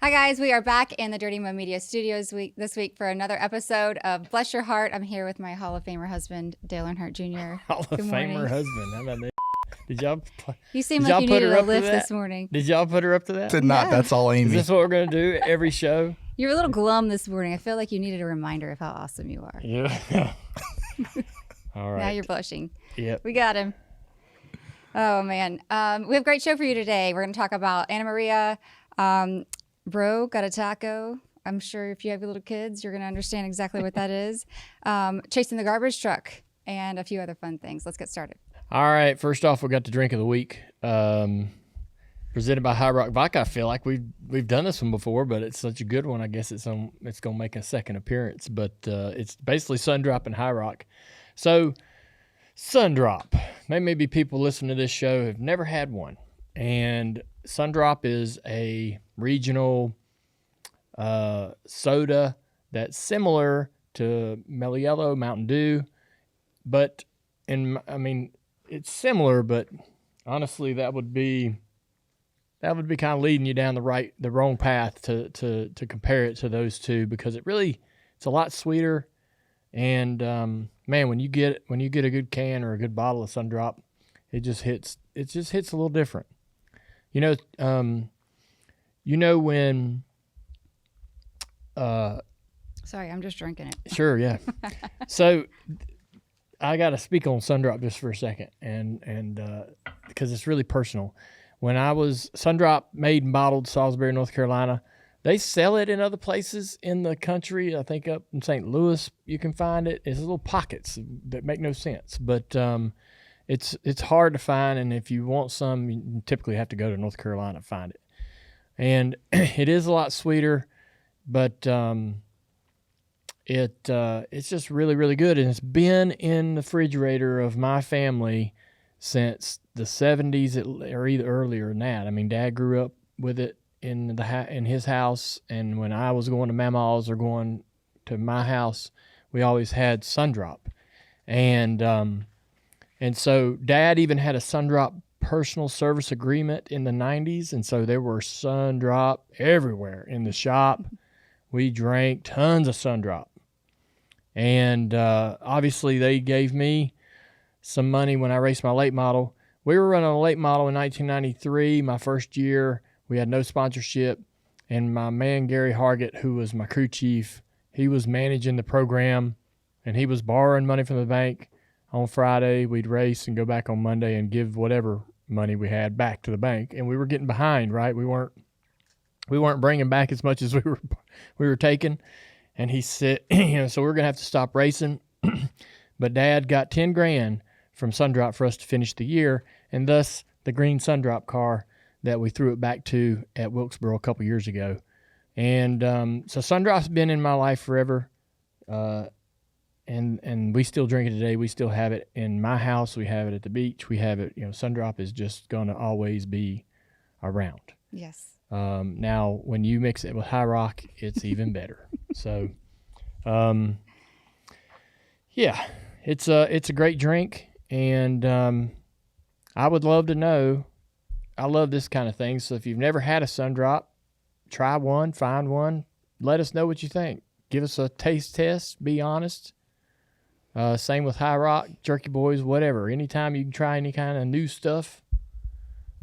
Hi guys, we are back in the Dirty Mo Media Studios this week for another episode of Bless Your Heart. I'm here with my Hall of Famer husband, Dale Earnhardt Jr. Hall of Famer husband. How about that? Did y'all? You seem like you needed a lift this morning. Did y'all put her up to that? Did not. That's all Amy. Is this what we're gonna do every show? You were a little glum this morning. I feel like you needed a reminder of how awesome you are. Yeah. All right. Now you're blushing. Yep. We got him. Oh man, we have a great show for you today. We're going to talk about Anna Maria. Bro, got a taco. I'm sure if you have little kids, you're going to understand exactly what that is. Chasing the garbage truck and a few other fun things. Let's get started. All right. First off, we got the drink of the week, presented by High Rock Vodka. I feel like we've done this one before, but it's such a good one. I guess it's going to make a second appearance. But it's basically Sundrop and High Rock. So Sundrop. Maybe people listening to this show have never had one, and Sundrop is a regional soda that's similar to Mellow Yellow, Mountain Dew, but it's similar, but honestly, that would be kind of leading you down the wrong path to compare it to those two, because it's a lot sweeter, and man, when you get a good can or a good bottle of Sundrop, it just hits a little different. When Sorry, I'm just drinking it. Sure, yeah. So I got to speak on Sundrop just for a second, and because it's really personal. When I was Sundrop made and bottled, Salisbury, North Carolina, they sell it in other places in the country. I think up in St. Louis you can find it. It's little pockets that make no sense, but it's hard to find, and if you want some, you typically have to go to North Carolina to find it. And it is a lot sweeter, but it's just really, really good, and it's been in the refrigerator of my family since the 70s, or either earlier than that. I mean, Dad grew up with it in his house, and when I was going to Mama's or going to my house, we always had Sundrop, and so Dad even had a Sundrop personal service agreement in the 90s, and so there were Sundrop everywhere in the shop. We drank tons of Sundrop, and obviously they gave me some money when I raced my late model. We were running a late model in 1993, my first year. We had no sponsorship, and my man Gary Hardt, who was my crew chief, he was managing the program, and he was borrowing money from the bank. On Friday, we'd race and go back on Monday and give whatever money we had back to the bank. And we were getting behind, right? We weren't bringing back as much as we were taking. And he said, so we're gonna have to stop racing. But Dad got $10,000 from Sundrop for us to finish the year, and thus the green Sundrop car that we threw it back to at Wilkesboro a couple years ago. And so Sundrop's been in my life forever. And we still drink it today. We still have it in my house. We have it at the beach. We have it, Sundrop is just going to always be around. Yes. Now, when you mix it with High Rock, it's even better. So, yeah, it's a great drink. And I would love to know, I love this kind of thing. So if you've never had a Sundrop, try one, find one. Let us know what you think. Give us a taste test. Be honest. Same with High Rock, Jerky Boys, whatever. Anytime you can try any kind of new stuff,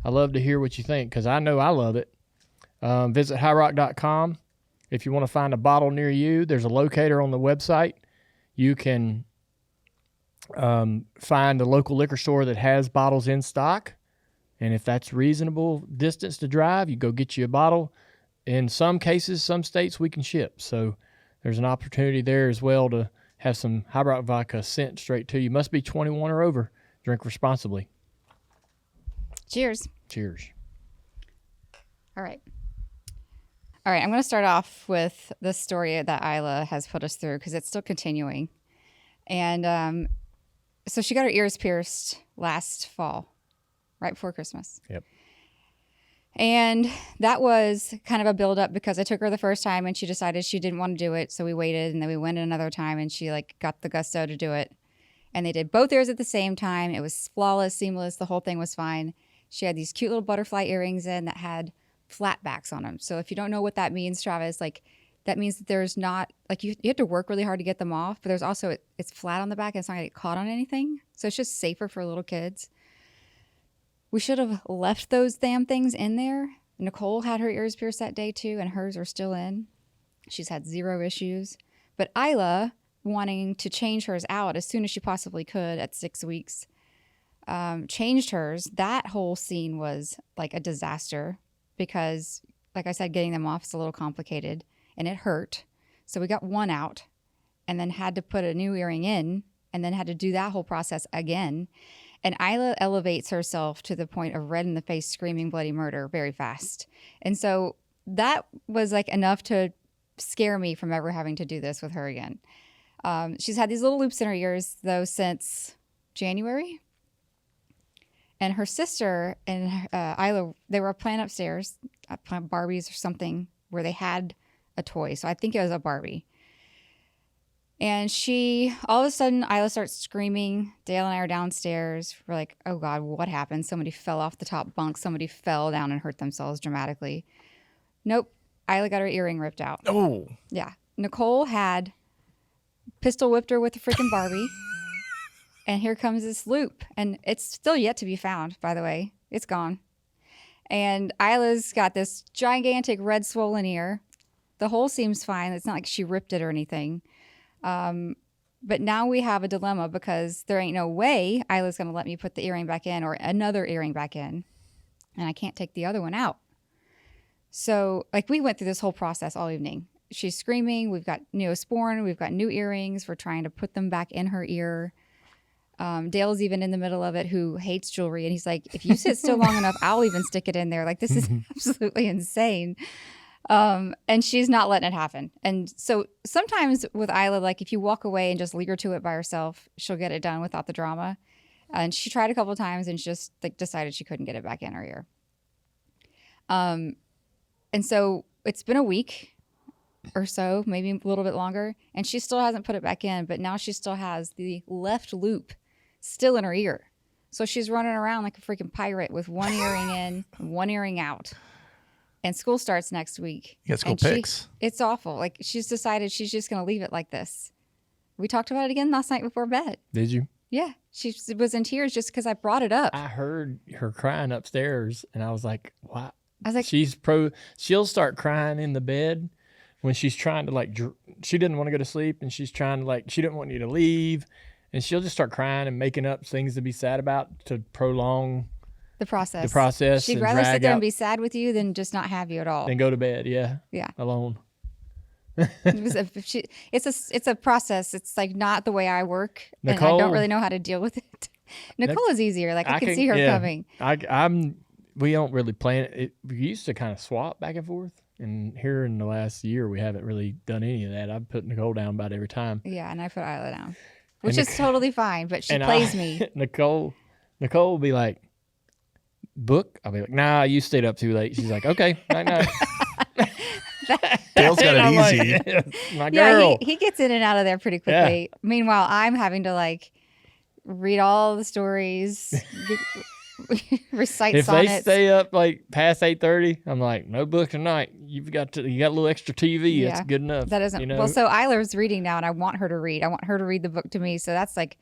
I love to hear what you think, because I know I love it. Visit highrock.com. If you want to find a bottle near you, there's a locator on the website. You can find a local liquor store that has bottles in stock, and if that's reasonable distance to drive, you go get you a bottle. In some cases, some states, we can ship, so there's an opportunity there as well to have some High Rock Vodka sent straight to you. Must be 21 or over. Drink responsibly. Cheers. Cheers. All right. I'm going to start off with the story that Isla has put us through, because it's still continuing. And so she got her ears pierced last fall, right before Christmas. Yep. And that was kind of a build-up, because I took her the first time and she decided she didn't want to do it. So we waited, and then we went another time, and she got the gusto to do it. And they did both ears at the same time. It was flawless, seamless. The whole thing was fine. She had these cute little butterfly earrings in that had flat backs on them. So if you don't know what that means, Travis, like that means that there's not like you have to work really hard to get them off, but there's also it's flat on the back and it's not gonna get caught on anything. So it's just safer for little kids. We should have left those damn things in there. Nicole had her ears pierced that day too, and hers are still in. She's had 0 issues. But Isla, wanting to change hers out as soon as she possibly could at 6 weeks, changed hers. That whole scene was like a disaster because, like I said, getting them off is a little complicated and it hurt. So we got one out and then had to put a new earring in and then had to do that whole process again. And Isla elevates herself to the point of red in the face, screaming bloody murder very fast. And so that was like enough to scare me from ever having to do this with her again. She's had these little loops in her ears, though, since January. And her sister and Isla, they were playing upstairs, Barbies or something, where they had a toy. So I think it was a Barbie. And all of a sudden, Isla starts screaming. Dale and I are downstairs. We're like, oh God, what happened? Somebody fell off the top bunk. Somebody fell down and hurt themselves dramatically. Nope. Isla got her earring ripped out. Oh. Yeah. Nicole had pistol whipped her with a freaking Barbie. And here comes this loop. And it's still yet to be found, by the way. It's gone. And Isla's got this gigantic red swollen ear. The hole seems fine. It's not like she ripped it or anything. But now we have a dilemma because there ain't no way Isla's going to let me put the earring back in or another earring back in. And I can't take the other one out. So, like, we went through this whole process all evening. She's screaming. We've got Neosporin. We've got new earrings. We're trying to put them back in her ear. Dale's even in the middle of it, who hates jewelry. And he's like, if you sit still long enough, I'll even stick it in there. Like, this is absolutely insane. And she's not letting it happen. And so sometimes with Isla, like if you walk away and just leave her to it by herself, she'll get it done without the drama. And she tried a couple of times and just like decided she couldn't get it back in her ear. And so it's been a week or so, maybe a little bit longer, and she still hasn't put it back in, but now she still has the left loop still in her ear. So she's running around like a freaking pirate with one earring in, one earring out. And school starts next week. You got school picks. It's awful. Like she's decided she's just going to leave it like this. We talked about it again last night before bed. Did you? Yeah. She was in tears just because I brought it up. I heard her crying upstairs, and I was like, "Why?" I was like, She'll start crying in the bed when she's trying to like. She didn't want to go to sleep, and she's trying to like. She didn't want you to leave, and she'll just start crying and making up things to be sad about to prolong the process. She'd rather sit there and be sad with you than just not have you at all. Then go to bed. Yeah. Alone. It's a process. It's like not the way I work, Nicole, and I don't really know how to deal with it. Nicole is easier. Like I can see her coming. We don't really plan it. We used to kind of swap back and forth, and here in the last year we haven't really done any of that. I've put Nicole down about every time. Yeah, and I put Isla down, which is totally fine. But she plays me. Nicole will be like, "Book." I'll be like, "Nah, you stayed up too late." She's like, "Okay, night night." Dale's got it easy. My girl. Yeah, he gets in and out of there pretty quickly. Yeah. Meanwhile, I'm having to like read all the stories, recite sonnets. If they stay up like past 8:30, I'm like, no book tonight. You got a little extra TV. Yeah. That's good enough. That isn't well. So Isla's reading now, and I want her to read. I want her to read the book to me. So that's like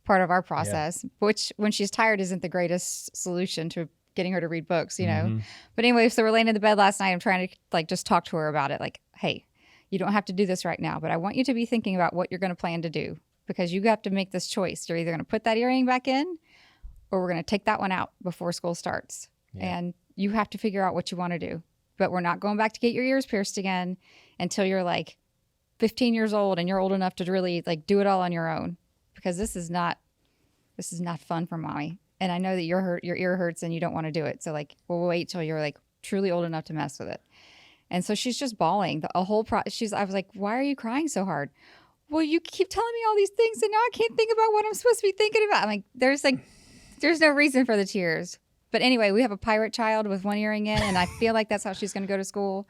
part of our process, which when she's tired isn't the greatest solution to getting her to read books, you know. Mm-hmm. But anyway, so we're laying in the bed last night. I'm trying to like just talk to her about it. Like, hey, you don't have to do this right now, but I want you to be thinking about what you're going to plan to do because you have to make this choice. You're either going to put that earring back in or we're going to take that one out before school starts. Yeah. And you have to figure out what you want to do. But we're not going back to get your ears pierced again until you're like 15 years old and you're old enough to really like do it all on your own because this is not fun for mommy. And I know that your ear hurts and you don't want to do it. So like, we'll wait till you're like truly old enough to mess with it. And so she's just bawling I was like, why are you crying so hard? Well, you keep telling me all these things and now I can't think about what I'm supposed to be thinking about. I'm like, there's no reason for the tears. But anyway, we have a pirate child with one earring in and I feel like that's how she's going to go to school.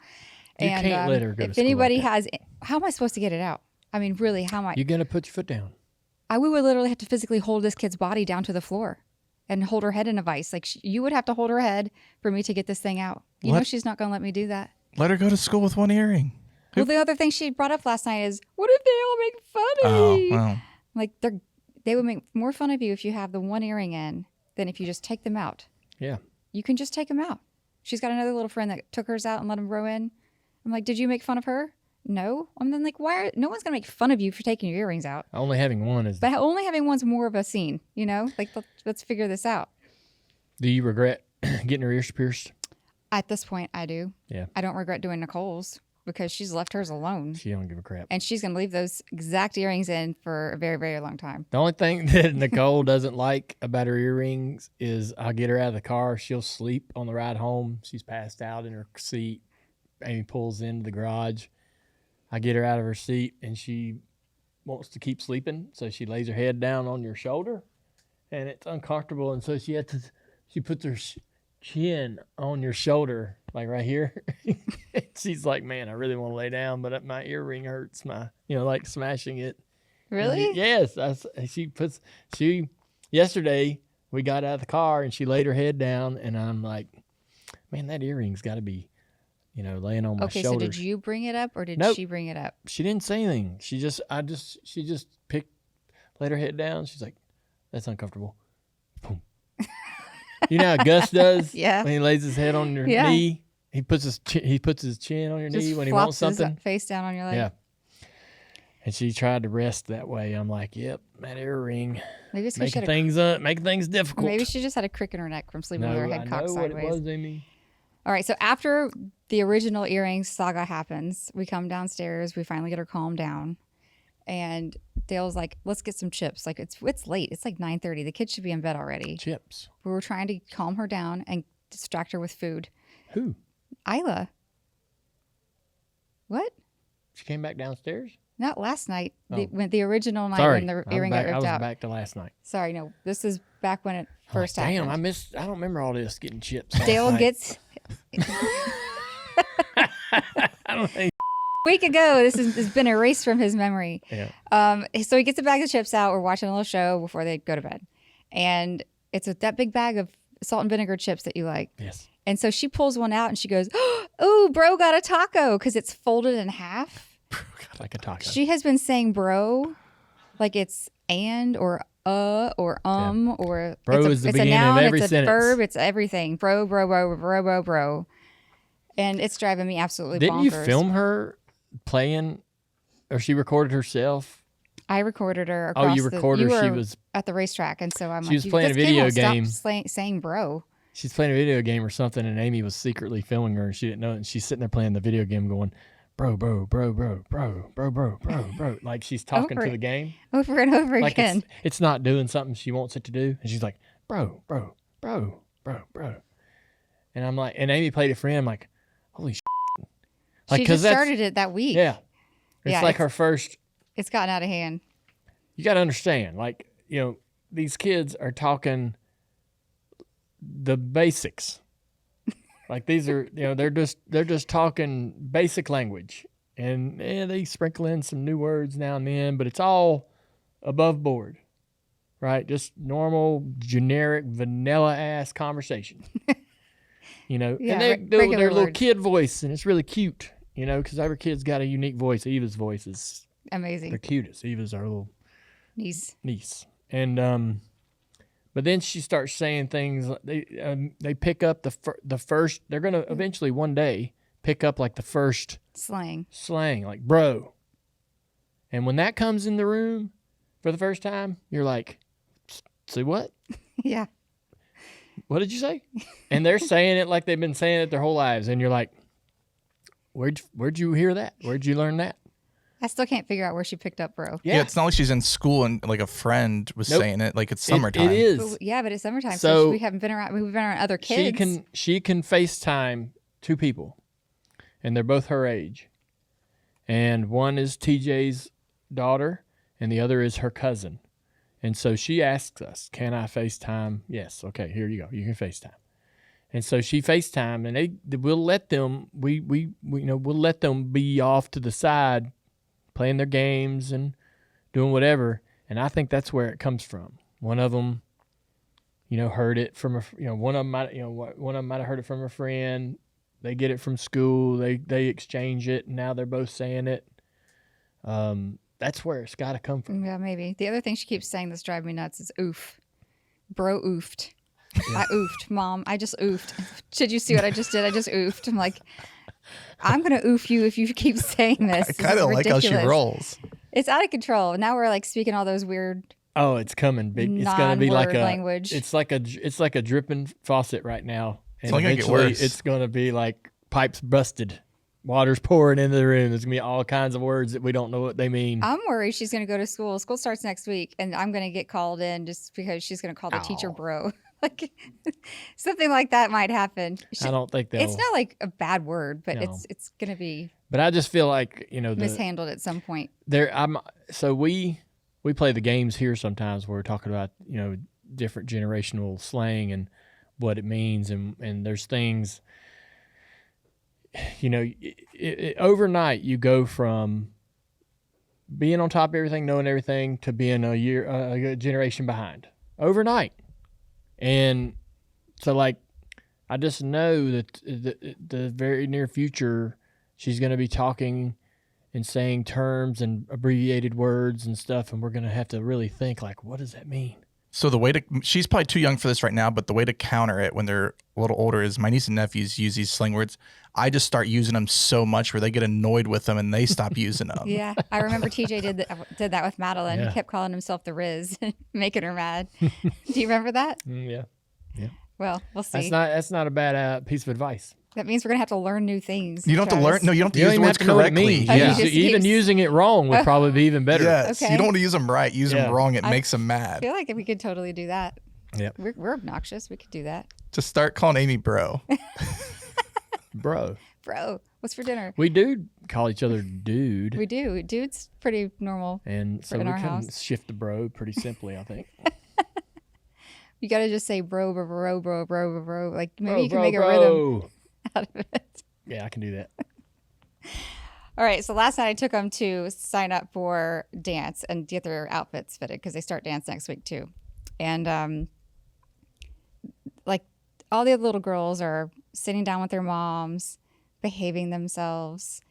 You can't let her go to school. If anybody has, how am I supposed to get it out? I mean, really, how am I? You're going to put your foot down. We would literally have to physically hold this kid's body down to the floor. And hold her head in a vice. Like you would have to hold her head for me to get this thing out. You know she's not going to let me do that. Let her go to school with one earring. Well, the other thing she brought up last night is, what if they all make fun of me? Oh, well. Like, they would make more fun of you if you have the one earring in than if you just take them out. Yeah. You can just take them out. She's got another little friend that took hers out and let them grow in. I'm like, did you make fun of her? No. I'm then like, no one's going to make fun of you for taking your earrings out. Only having one is... But only having one's more of a scene, you know? Like, let's figure this out. Do you regret getting her ears pierced? At this point, I do. Yeah. I don't regret doing Nicole's because she's left hers alone. She don't give a crap. And she's going to leave those exact earrings in for a very, very long time. The only thing that Nicole doesn't like about her earrings is I'll get her out of the car. She'll sleep on the ride home. She's passed out in her seat. Amy pulls into the garage. I get her out of her seat, and she wants to keep sleeping. So she lays her head down on your shoulder, and it's uncomfortable. And so she puts her chin on your shoulder, like right here. She's like, man, I really want to lay down, but my earring hurts. Like smashing it. Really? Yes. Yesterday we got out of the car and she laid her head down, and I'm like, man, that earring's got to be, laying on my shoulders. Okay, so did you bring it up or did Nope. she bring it up? She didn't say anything. She just laid her head down. She's like, that's uncomfortable. Boom. You know how Gus does? Yeah. When he lays his head on your knee, he puts his chin on your Just knee when he wants flops his something. face down on your leg. Yeah. And she tried to rest that way. I'm like, yep, that earring. Maybe it's Making things difficult. Maybe she just had a crick in her neck from sleeping with her head cocked sideways. What it was, Amy. All right, so after the original earrings saga happens, we come downstairs. We finally get her calmed down. And Dale's like, let's get some chips. Like, it's late. It's like 9:30. The kids should be in bed already. Chips. We were trying to calm her down and distract her with food. Who? Isla. What? She came back downstairs? Not last night. Oh. The original night Sorry. when the earring got ripped I was out. back to last night. Sorry, no. This is back when it first Damn, happened. I don't remember all this getting chips. Dale gets... I don't think. A week ago, this has been erased from his memory. Yeah. So he gets a bag of chips out. We're watching a little show before they go to bed. And it's that big bag of salt and vinegar chips that you like. Yes. And so she pulls one out and she goes, oh, bro got a taco because it's folded in half. Like a taco. She has been saying bro like it's and or or or bro it's is the it's beginning a noun, of every it's sentence. a verb, it's everything. Bro. And it's driving me absolutely Didn't bonkers. you film her playing, or she recorded herself? I recorded her. Oh, you recorded her. She was at the racetrack, and so I'm she like, was playing a this kid video won't stop game. saying bro. She's playing a video game or something, and Amy was secretly filming her, and she didn't know it. And she's sitting there playing the video game, going, "Bro, like she's talking to the game over and over like again. It's not doing something she wants it to do, and she's like, "Bro." And I'm like, and Amy played it for him. I'm like, holy shit. Like, she just started it that week. Yeah. It's like her first. It's gotten out of hand. You got to understand, like, these kids are talking the basics. Like these are, they're just talking basic language, and they sprinkle in some new words now and then, but it's all above board, right? Just normal, generic, vanilla ass conversation. And they do their little kid voice, and it's really cute, because every kid's got a unique voice. Eva's voice is amazing. The cutest. Eva's our little niece. And but then she starts saying things. They pick up the first. They're gonna eventually one day pick up like the first slang, like bro. And when that comes in the room for the first time, you're like, "See what?" Yeah. What did you say? And they're saying it like they've been saying it their whole lives, and you're like, "Where'd you hear that? Where'd you learn that?" I still can't figure out where she picked up bro. Yeah, it's not like she's in school and like a friend was saying it. Like it's summertime. It is. But it's summertime, so we haven't been around. We've been around other kids. She can FaceTime two people, and they're both her age. And one is TJ's daughter, and the other is her cousin. And so she asks us, "Can I FaceTime?" Yes. Okay. Here you go. You can FaceTime. And so she FaceTime, and we'll let them. We'll let them be off to the side, playing their games and doing whatever. And I think that's where it comes from. One of them, heard it from one of them might have heard it from a friend. They get it from school. They exchange it, and now they're both saying it. That's where it's got to come from. Yeah, maybe. The other thing she keeps saying that's driving me nuts is oof. Bro oofed. I oofed, Mom. I just oofed. Should you see what I just did? I just oofed. I'm like, I'm going to oof you if you keep saying this. I kind of like how she rolls. It's out of control. Now we're like speaking all those weird. Oh, it's coming big. It's going to be like a language. It's like a dripping faucet right now. And it's only going to get worse. It's going to be like pipes busted. Water's pouring into the room. There's going to be all kinds of words that we don't know what they mean. I'm worried she's going to go to school. School starts next week, and I'm going to get called in just because she's going to call the teacher bro. Like something like that might happen. I don't think that. It's not like a bad word, but No. it's going to be. But I just feel like mishandled at some point. So we play the games here sometimes where we're talking about different generational slang and what it means, and there's things. Overnight you go from being on top of everything, knowing everything, to being a generation behind overnight. And so, like, I just know that the very near future, she's going to be talking and saying terms and abbreviated words and stuff, and we're going to have to really think, like, what does that mean? So she's probably too young for this right now, but the way to counter it when they're a little older is my niece and nephews use these slang words. I just start using them so much where they get annoyed with them and they stop using them. Yeah, I remember TJ did that with Madeline. Yeah. He kept calling himself the Riz, making her mad. Do you remember that? Yeah. Well, we'll see. That's not a bad piece of advice. That means we're gonna have to learn new things. You don't have to learn. No, you don't have to use the don't words even have to know what it correctly. means. Yeah. Oh, you just Even keeps- using it wrong would probably be even better. Yes. Okay. You don't want to use them right. Use them wrong. It I makes them I mad. feel like we could totally do that. Yep. We're obnoxious. We could do that. Just start calling Amy bro. Bro. Bro, what's for dinner? We do call each other dude. We do. Dude's pretty normal. And so in we our can house. shift the bro pretty simply, I think. You got to just say bro, bro, bro, bro, bro, bro. Like maybe Bro, you can bro, make a bro. rhythm out of it. Yeah, I can do that. All right. So last night I took them to sign up for dance and get their outfits fitted because they start dance next week too. And like all the other little girls are sitting down with their moms, behaving themselves,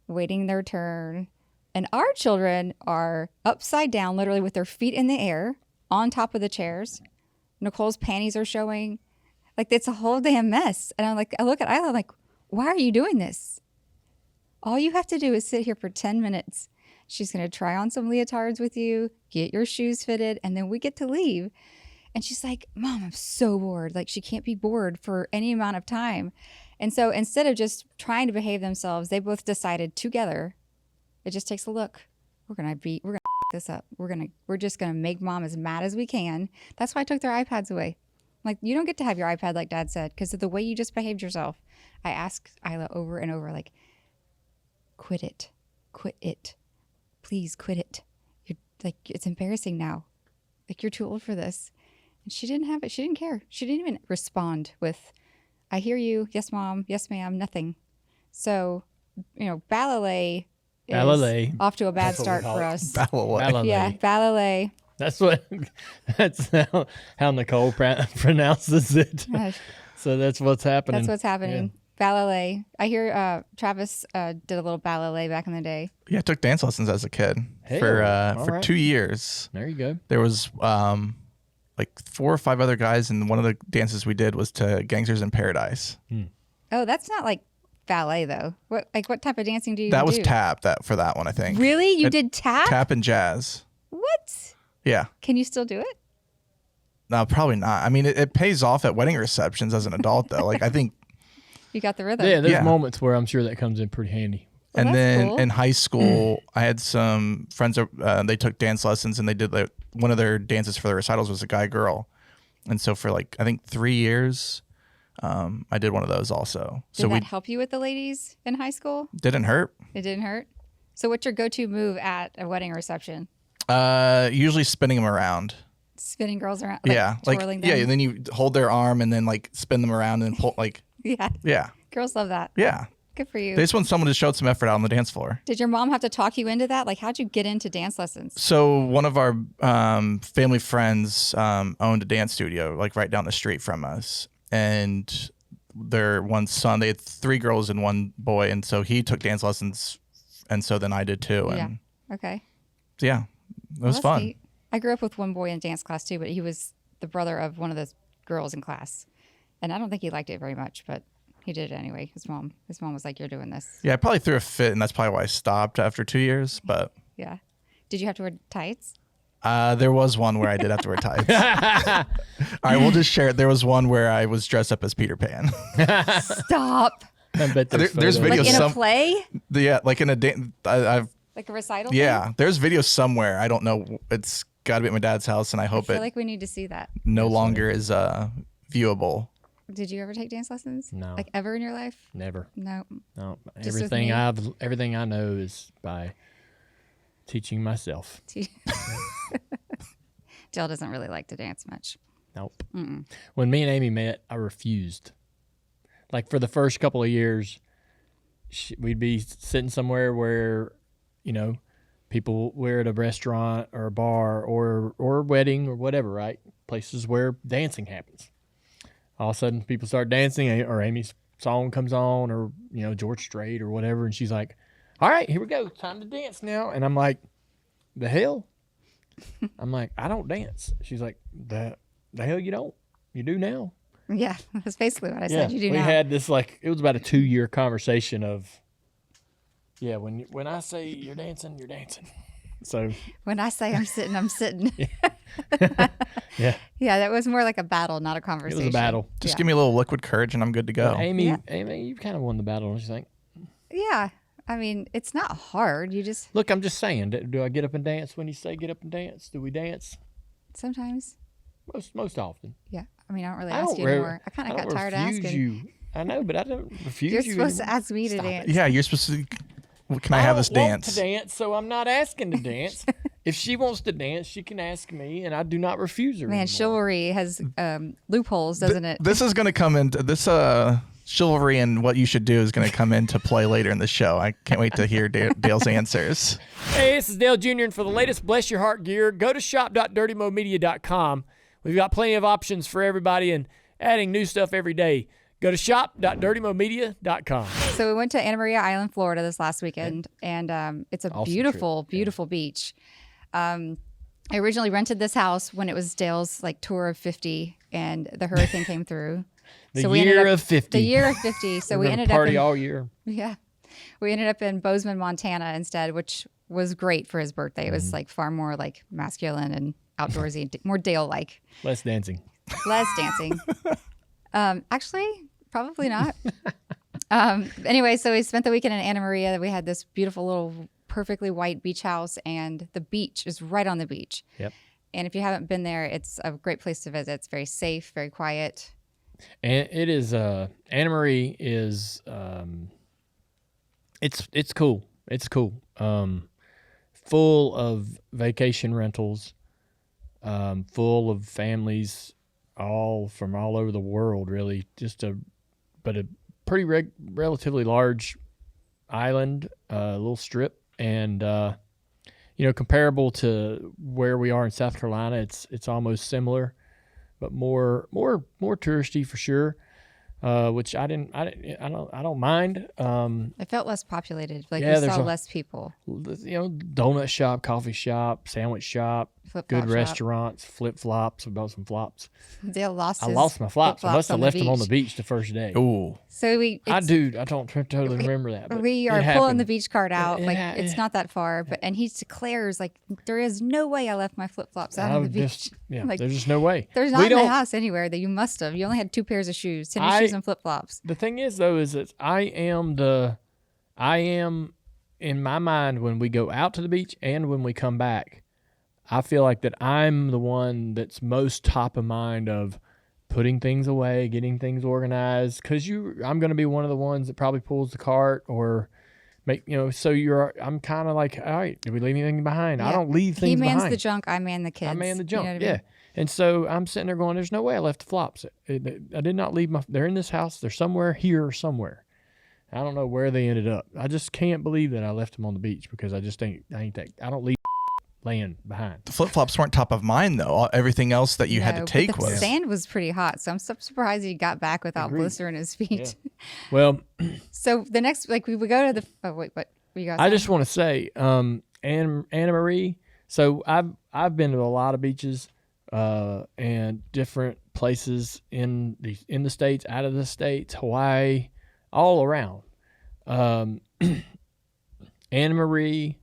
waiting their turn. And our children are upside down, literally with their feet in the air on top of the chairs. Nicole's panties are showing. Like it's a whole damn mess. And I look at Isla, I'm like, why are you doing this? All you have to do is sit here for 10 minutes. She's going to try on some leotards with you, get your shoes fitted, and then we get to leave. And she's like, Mom, I'm so bored. Like she can't be bored for any amount of time. And so instead of just trying to behave themselves, they both decided together, it just takes a look. We're going to this up. We're just going to make Mom as mad as we can. That's why I took their iPads away. Like, you don't get to have your iPad like Dad said because of the way you just behaved yourself. I asked Isla over and over, like, quit it. Please quit it. You're like, it's embarrassing now. Like, you're too old for this. And she didn't have it. She didn't care. She didn't even respond with, I hear you. Yes, Mom. Yes, ma'am. Nothing. So, ballet is off to a bad start for us. Ballet. Yeah, ballet. That's how Nicole pronounces it. Gosh, So that's what's happening. that's what's happening. Ballet. I hear Travis did a little ballet back in the day. Yeah, I took dance lessons as a kid for right. 2 years. There you go. There was like 4 or 5 other guys, and one of the dances we did was to Gangsters in Paradise. Oh, that's not like ballet though. What type of dancing do you That do? was tap for that one, I think. Really? You did tap? Tap and jazz. What? Yeah. Can you still do it? No, probably not. I mean, it pays off at wedding receptions as an adult, though. Like, I think. You got the rhythm. Yeah, there's Yeah. moments where I'm sure that comes in pretty handy. Well, And that's then cool. in high school, I had some friends. They took dance lessons, and they did one of their dances for their recitals was a guy-girl. And so for I think 3 years, I did one of those also. Did So that we help you with the ladies in high school? didn't hurt. It didn't hurt? So what's your go-to move at a wedding reception? Usually spinning them around. Spinning girls around? Twirling them? yeah. And then you hold their arm and then spin them around and pull Yeah. yeah, Girls love that. yeah. Good for you. They just want someone to show some effort out on the dance floor. Did your mom have to talk you into that? Like, how'd you get into dance lessons? So one of our family friends owned a dance studio right down the street from us, and their one son. They had 3 girls and 1 boy, and so he took dance lessons, and so then I did too. And Okay. yeah, it was That's fun. neat. I grew up with one boy in dance class too, but he was the brother of one of the girls in class, and I don't think he liked it very much, but he did it anyway. His mom was like, "You're doing this." Yeah, I probably threw a fit, and that's probably why I stopped after 2 years. But Yeah. Did you have to wear tights? there was one where I did have to wear tights. All right, we'll just share it. There was one where I was dressed up as Peter Pan. Stop. I bet There's photos. videos. Like in some- a play, Yeah, like in a dance. I've like a recital. yeah. There's videos somewhere. I don't know. It's got to be at my dad's house, and I Thing? I hope feel it like we need to see that. no longer is viewable. Did you ever take dance lessons? No. Like ever in your life? Never. No. No. Just with Everything I know is by teaching myself. Jill doesn't really like to dance much. Nope. When me and Amy met, I refused. Like for the first couple of years, we'd be sitting somewhere where, people were at a restaurant or a bar or a wedding or whatever, right? Places where dancing happens. All of a sudden, people start dancing, or Amy's song comes on, or George Strait or whatever, and she's like, "All right, here we go, time to dance now." And I'm like, "The hell?" I'm like, "I don't dance." She's like, "The hell you don't? You do now." Yeah, that's basically what I said. You do we now. had this it was about a 2-year conversation of, when I say you're dancing, you're dancing. So When I say I'm sitting, I'm sitting. yeah, Yeah, that was more like a battle, not a it conversation. was a battle. Just give me a little liquid courage, and I'm good to go. But Amy, Yeah. Amy, you kind of won the battle, don't you think? Yeah. I mean, it's not hard. You just Look, I'm just saying. Do I get up and dance when you say get up and dance? Do we dance? sometimes. Most often. Yeah. I mean, I don't really I ask don't you re- anymore. I kind of got tired of refuse asking. you. I know, but I don't refuse You're you. supposed to anymore. ask me to Stop it. dance. Yeah, you're supposed to. Can I have this don't want dance? to dance, so I'm not asking to dance. If she wants to dance, she can ask me, and I do not refuse her. Man, anymore. chivalry has loopholes, doesn't it? This is going to come into this chivalry, and what you should do is going to come into play later in the show. I can't wait to hear Dale's answers. Hey, this is Dale Jr., and for the latest Bless Your Heart gear, go to shop.dirtymomedia.com. We've got plenty of options for everybody and adding new stuff every day. Go to shop.dirtymomedia.com. So we went to Anna Maria Island, Florida this last weekend, and it's a Awesome beautiful, trip. beautiful beach. I originally rented this house when it was Dale's tour of 50, and the hurricane came through. The So we ended year up- of 50. The year of 50. So We're we gonna ended up party in, all year. yeah, we ended up in Bozeman, Montana instead, which was great for his birthday. It was far more masculine and outdoorsy, more Dale-like. Less dancing. Less dancing. Actually, probably not. Anyway, so we spent the weekend in Anna Maria. We had this beautiful little perfectly white beach house, and the beach is right on the beach. Yep. And if you haven't been there, it's a great place to visit. It's very safe, very quiet. And it is Anna Marie is it's cool. It's cool. Full of vacation rentals, full of families all from all over the world, really. But a pretty relatively large island, little strip, and comparable to where we are in South Carolina, it's almost similar, but more touristy for sure. Which I don't mind. It felt less populated. Yeah, You there's saw a- less people. Donut shop, coffee shop, sandwich shop, Flip-flop good shop. restaurants, flip flops. We bought some flops. Dale lost I his lost my flops. I flip-flops must have on left them on the beach. beach the first day. Ooh, So I don't totally remember that. But we it are pulling happened. the beach cart out. It's Yeah. not that far, and he declares there is no way I left my flip flops out I on the would beach. there's just no way. There's We not in the don't- house anywhere that you must have. You only had 2 pairs of shoes, tennis I- shoes and flip flops. The thing is, though, is that I am in my mind when we go out to the beach and when we come back, I feel like that I'm the one that's most top of mind of putting things away, getting things organized. Because I'm going to be one of the ones that probably pulls the cart or So I'm kind of like, all right, did we leave anything behind? I Yeah. don't leave He things mans behind. the junk, I man the kids. I man the You junk, know what I yeah. mean? And so I'm sitting there going, there's no way I left the flops. I did not leave they're in this house. They're somewhere here or somewhere. I don't know where they ended up. I just can't believe that I left them on the beach because I just I don't leave laying behind. The flip-flops weren't top of mind, though. Everything else that you had to No, but take the was. sand was pretty hot, so I'm surprised he got back without Agreed. blistering his feet. Yeah. Well, So the next, like, we would go to the. Oh wait, what you guys? I just want to say, Anna Marie. So I've been to a lot of beaches, and different places in the states, out of the states, Hawaii, all around. Anna Marie,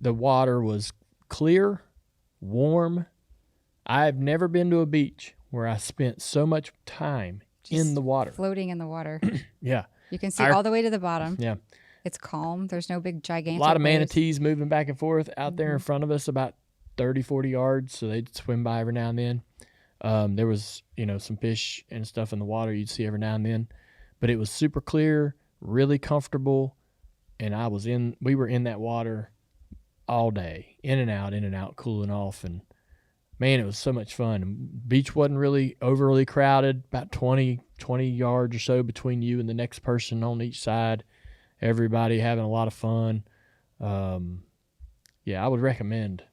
the water was clear, warm. I've never been to a beach where I spent so much time in the water. floating in the water. Yeah. You can see all the way to the bottom. Yeah. It's calm. There's no big gigantic. A lot of waves. manatees moving back and forth out there in front of us, about 30, 40 yards. So they'd swim by every now and then. There was, some fish and stuff in the water you'd see every now and then. But it was super clear, really comfortable. And we were in that water all day, in and out, cooling off. And man, it was so much fun. And beach wasn't really overly crowded, about 20 yards or so between you and the next person on each side. Everybody having a lot of fun. I would recommend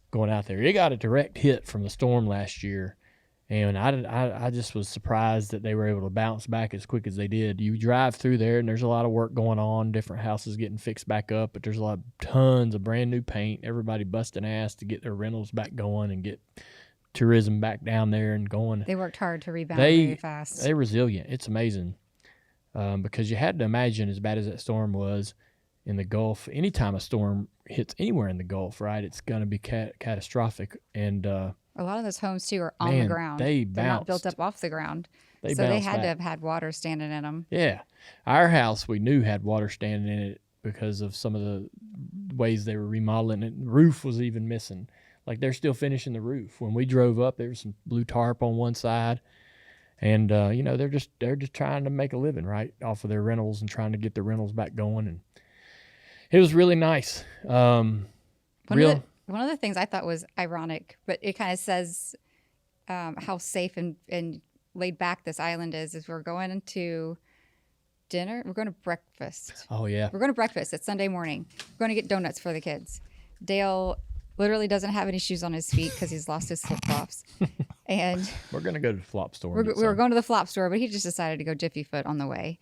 going out there. It got a direct hit from the storm last year, and I just was surprised that they were able to bounce back as quick as they did. You drive through there, and there's a lot of work going on, different houses getting fixed back up, but there's tons of brand new paint, everybody busting ass to get their rentals back going and get tourism back down there and going. They worked hard to rebound very fast. They're resilient. It's amazing. Because you had to imagine, as bad as that storm was in the Gulf, anytime a storm hits anywhere in the Gulf, right, it's going to be catastrophic. And a lot of those homes, too, are on the ground. They're not built up off the ground. So they had to have had water standing in them. Yeah. Our house, we knew, had water standing in it because of some of the ways they were remodeling it. The roof was even missing. Like, they're still finishing the roof. When we drove up, there was some blue tarp on one side. And they're just trying to make a living, right, off of their rentals and trying to get their rentals back going. And it was really nice. One of the things I thought was ironic, but it kind of says how safe and laid back this island is we're going into dinner. We're going to breakfast. Oh, yeah. We're going to breakfast. It's Sunday morning. We're going to get donuts for the kids. Dale literally doesn't have any shoes on his feet because he's lost his flip-flops. And we're going to go to the flop store. We were going to the flop store, but he just decided to go Jiffy Foot on the way.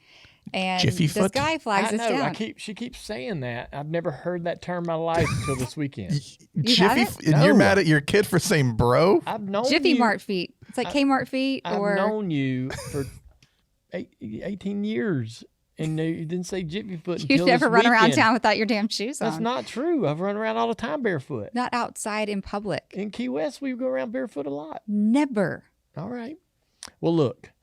And Jiffy this Foot? guy flags us down. She keeps saying that. I've never heard that term in my life until this weekend. You're mad at your kid for saying bro? I've known Jiffy you. Mart feet. It's like Kmart feet. I've known you for 18 years, and you didn't say Jiffy Foot until You'd never this run around weekend. town without your damn shoes on. That's not true. I've run around all the time barefoot. Not outside in public. In Key West, we go around barefoot a lot. Never. All right. Well, look,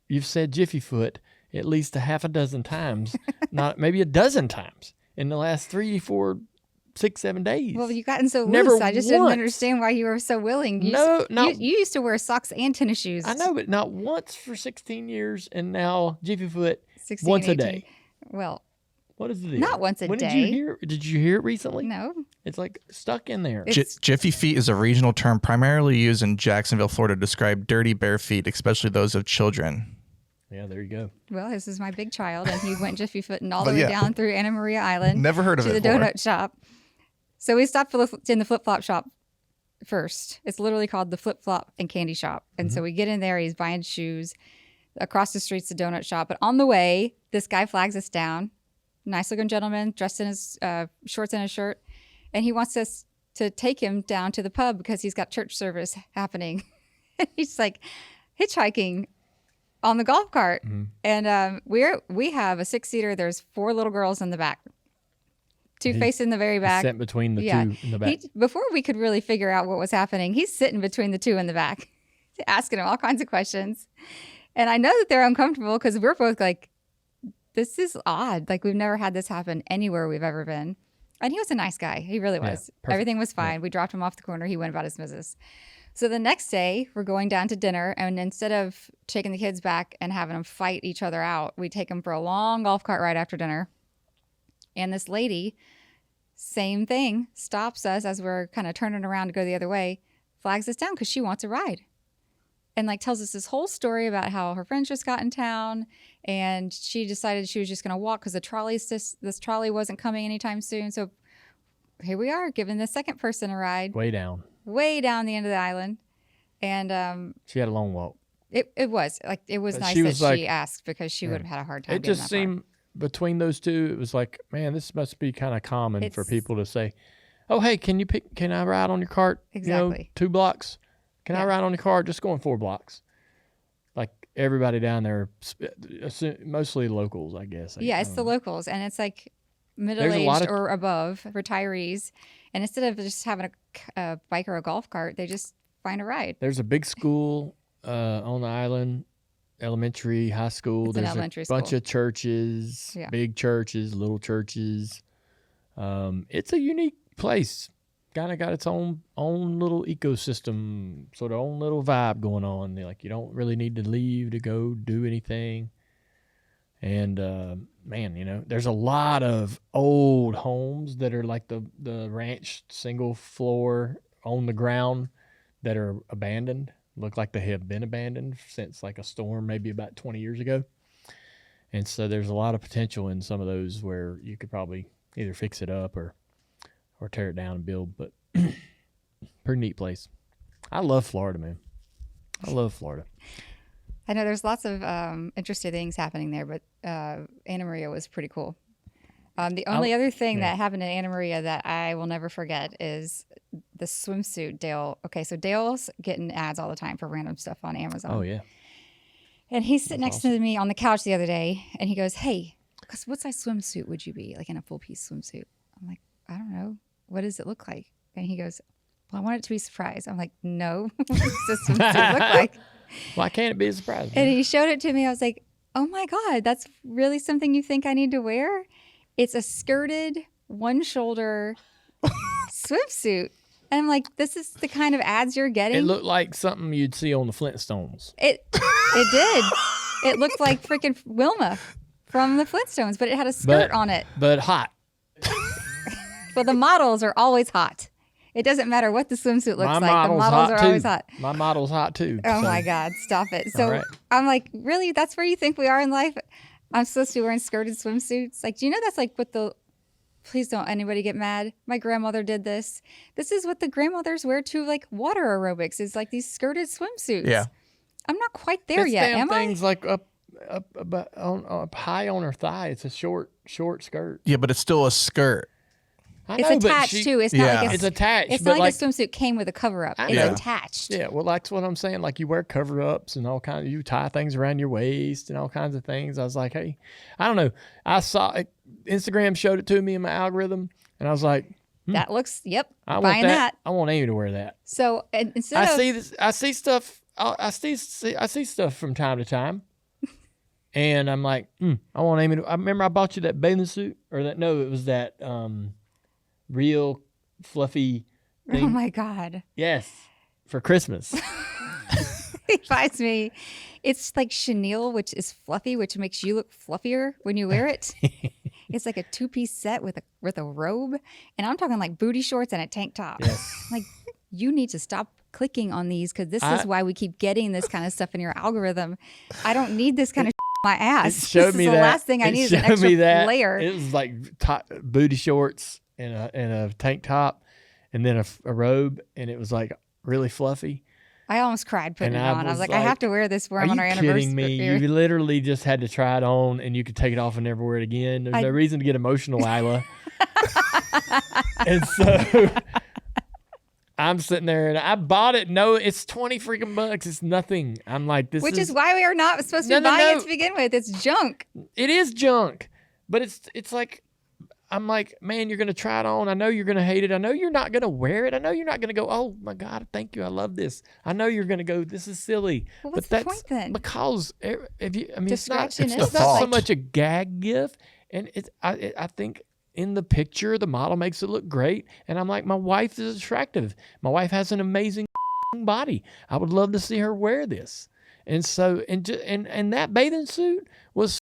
you've said Jiffy Foot at least a half a dozen times, not maybe a dozen times in the last 3, 4, 6, 7 days. Well, you've gotten so Never loose. I just didn't once. understand why you were so willing. You used to wear socks and tennis shoes. I know, but not once for 16 years, and now Jiffy Foot 16, once 18. a day. Well, what is the deal? not once a when day. Did you hear it recently? No. It's like stuck in there. Jiffy feet is a regional term primarily used in Jacksonville, Florida, to describe dirty bare feet, especially those of children. Yeah, there you go. Well, this is my big child, and he went Jiffy Footing all the way down through Anna Maria Island. Never heard of to it the before. donut shop. So we stopped in the flip-flop shop first. It's literally called the Flip-Flop and Candy Shop. And so we get in there. He's buying shoes. Across the street's the donut shop. But on the way, this guy flags us down. Nice-looking gentleman dressed in his shorts and a shirt. And he wants us to take him down to the pub because he's got church service happening. He's like hitchhiking on the golf cart. And we have a 6-seater. There's 4 little girls in the back. 2 facing the very back. Sent between the 2 in the back. Before we could really figure out what was happening, he's sitting between the 2 in the back, asking him all kinds of questions. And I know that they're uncomfortable because we're both like, this is odd. Like, we've never had this happen anywhere we've ever been. And he was a nice guy. He really was. Perfect. Everything was fine. We dropped him off the corner. He went about his business. So the next day, we're going down to dinner. And instead of taking the kids back and having them fight each other out, we take them for a long golf cart ride after dinner. And this lady, same thing, stops us as we're kind of turning around to go the other way, flags us down because she wants a ride. And like tells us this whole story about how her friends just got in town and she decided she was just going to walk because this trolley wasn't coming anytime soon. So here we are giving the second person a ride Way down. way down the end of the island. And She had a long walk. it was But nice she that was like- she asked because she would have had a hard time It getting just that far. seemed between those two, it was like, man, this must be kind of common for It's- people to say, oh, hey, can I ride on your cart? Exactly. 2 blocks. Can I Yeah. ride on your cart? Just going 4 blocks. Like everybody down there, mostly locals, I guess. Yeah, I it's don't the know. locals, and it's like lot middle-aged of- or above retirees. And instead of just having a bike or a golf cart, they just find a ride. There's a big school on the island, elementary, high school. It's an There's elementary a bunch school. of churches, Yeah. big churches, little churches. It's a unique place. Kind of got its own little ecosystem, sort of own little vibe going on. Like you don't really need to leave to go do anything. And man, there's a lot of old homes that are like the ranch single floor on the ground that are abandoned. Look like they have been abandoned since like a storm maybe about 20 years ago. And so there's a lot of potential in some of those where you could probably either fix it up or tear it down and build. But pretty neat place. I love Florida, man. I love Florida. I know there's lots of interesting things happening there, but Anna Maria was pretty cool. The only other thing that happened in Anna Maria that I will never forget is the swimsuit Dale. Okay, so Dale's getting ads all the time for random stuff on Amazon. Oh, yeah. And he's sitting next to me on the couch the other day, and he goes, "Hey, what size swimsuit would you be, like in a full piece swimsuit?" I'm like, "I don't know. What does it look like?" And he goes, "Well, I want it to be a surprise." I'm like, "No, what does this swimsuit look like?" Why can't it be a surprise? And he showed it to me. I was like, "Oh my God, that's really something you think I need to wear?" It's a skirted, one shoulder swimsuit. And I'm like, this is the kind of ads you're getting? It looked like something you'd see on the Flintstones. It did. It looked like freaking Wilma from the Flintstones, but it had a skirt on it. But hot. Well, the models are always hot. It doesn't matter what the swimsuit looks My like. The model's models hot are too. always hot. My model's hot too. Oh so- my God, stop it. So right. I'm like, really? That's where you think we are in life? I'm supposed to be wearing skirted swimsuits? Like, do you know that's like what please don't anybody get mad. My grandmother did this. This is what the grandmothers wear to like water aerobics, is like these skirted swimsuits. Yeah. I'm not quite there This yet, damn am I? thing's like up high on her thigh. It's a short skirt. Yeah, but it's still a skirt. I It's know, but attached too. It's not Yeah. like It's attached. It's but not like a swimsuit came with a cover up. I It's know. attached. Yeah, well, that's what I'm saying. Like you wear cover ups and all kinds. You tie things around your waist and all kinds of things. I was like, hey, I don't know. I saw it, Instagram showed it to me in my algorithm, and I was like, That looks. Yep. I want buying that. I want Amy to wear that. So instead I of see this. I see stuff. I see stuff from time to time, and I'm like, I want Amy to. I remember I bought you that bathing suit, or that. No, it was that real fluffy thing. oh my God. Yes, for Christmas. He buys me. It's like chenille, which is fluffy, which makes you look fluffier when you wear it. It's like a 2-piece set with a robe, and I'm talking like booty shorts and a tank top. Yes. Like, you need to stop clicking on these because this is why we keep getting this kind of stuff in your algorithm. I don't need this kind of on my ass. It showed this me is that. the last thing I It need is an showed extra me that. layer. It was like booty shorts and a tank top, and then a robe, and it was like really fluffy. I almost cried putting And it I on. I was was like, I have to wear this for Are on you our anniversary. kidding me? You literally just had to try it on, and you could take it off and never wear it again. There's no reason to get emotional, Isla. And so I'm sitting there, and I bought it. No, it's 20 freaking bucks. It's nothing. I'm like, this Which is why we are not supposed to be buying it to begin with. It's junk. It is junk, but it's like, I'm like, man, you're going to try it on. I know you're going to hate it. I know you're not going to wear it. I know you're not going to go, oh my God, thank you. I love this. I know you're going to go, this is silly. Well, what's but the point then? Because it's not scratch your it's nipples? not so Like- much a gag gift. And I think in the picture, the model makes it look great. And I'm like, my wife is attractive. My wife has an amazing body. I would love to see her wear this. And so, and that bathing suit was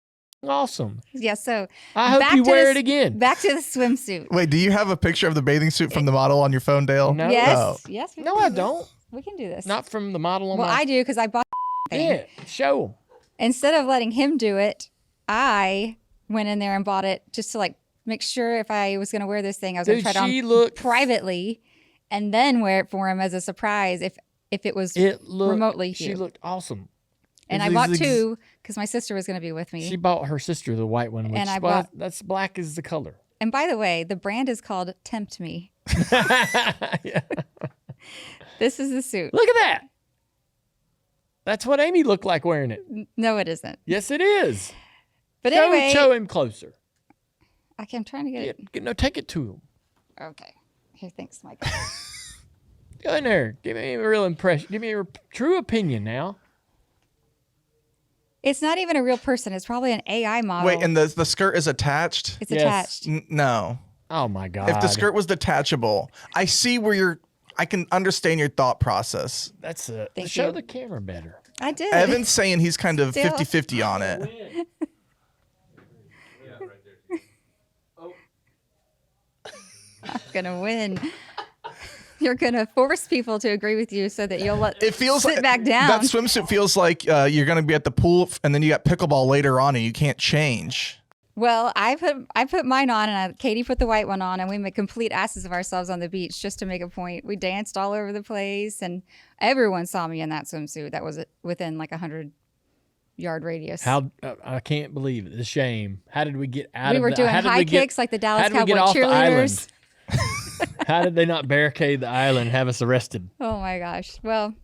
awesome. Yeah, so I hope back you to wear this- it again. back to the swimsuit. Wait, do you have a picture of the bathing suit from the model on your phone, Dale? No. Yes, Oh. yes. We No, can I do don't. this. We can do this. Not from the model on well, my... I do because I bought thing. Yeah, show 'em. Instead of letting him do it, I went in there and bought it just to like make sure if I was going to wear this thing, I was going to try it on privately and then wear it for him as a surprise if it was remotely cute. She looked awesome. And I bought two because my sister was going to be with me. She bought her sister the white one, which that's black is the color. And by the way, the brand is called Tempt Me. Yeah. This is the suit. Look at that. That's what Amy looked like wearing it. No, it isn't. Yes, it is. But anyway, show him closer. I'm trying to get it. No, take it to him. Okay. Here, thanks, Michael. Go in there. Give me a real impression. Give me a true opinion now. It's not even a real person. It's probably an AI model. Wait, and the skirt is attached? It's attached. No. Oh, my God. If the skirt was detachable, I see where I can understand your thought process. That's it. Thank Show you. the camera better. I did. Evan's saying he's kind of Still. 50-50 on it. I'm going to win. You're going to force people to agree with you so that you'll sit back down. That swimsuit feels like you're going to be at the pool and then you got pickleball later on and you can't change. Well, I put mine on and Katie put the white one on and we made complete asses of ourselves on the beach just to make a point. We danced all over the place and everyone saw me in that swimsuit. That was within like 100-yard radius. I can't believe it. The shame. How did we get out of it? We were doing high kicks like the Dallas Cowboy cheerleaders. How did they not barricade the island and have us arrested? Oh my gosh. Well,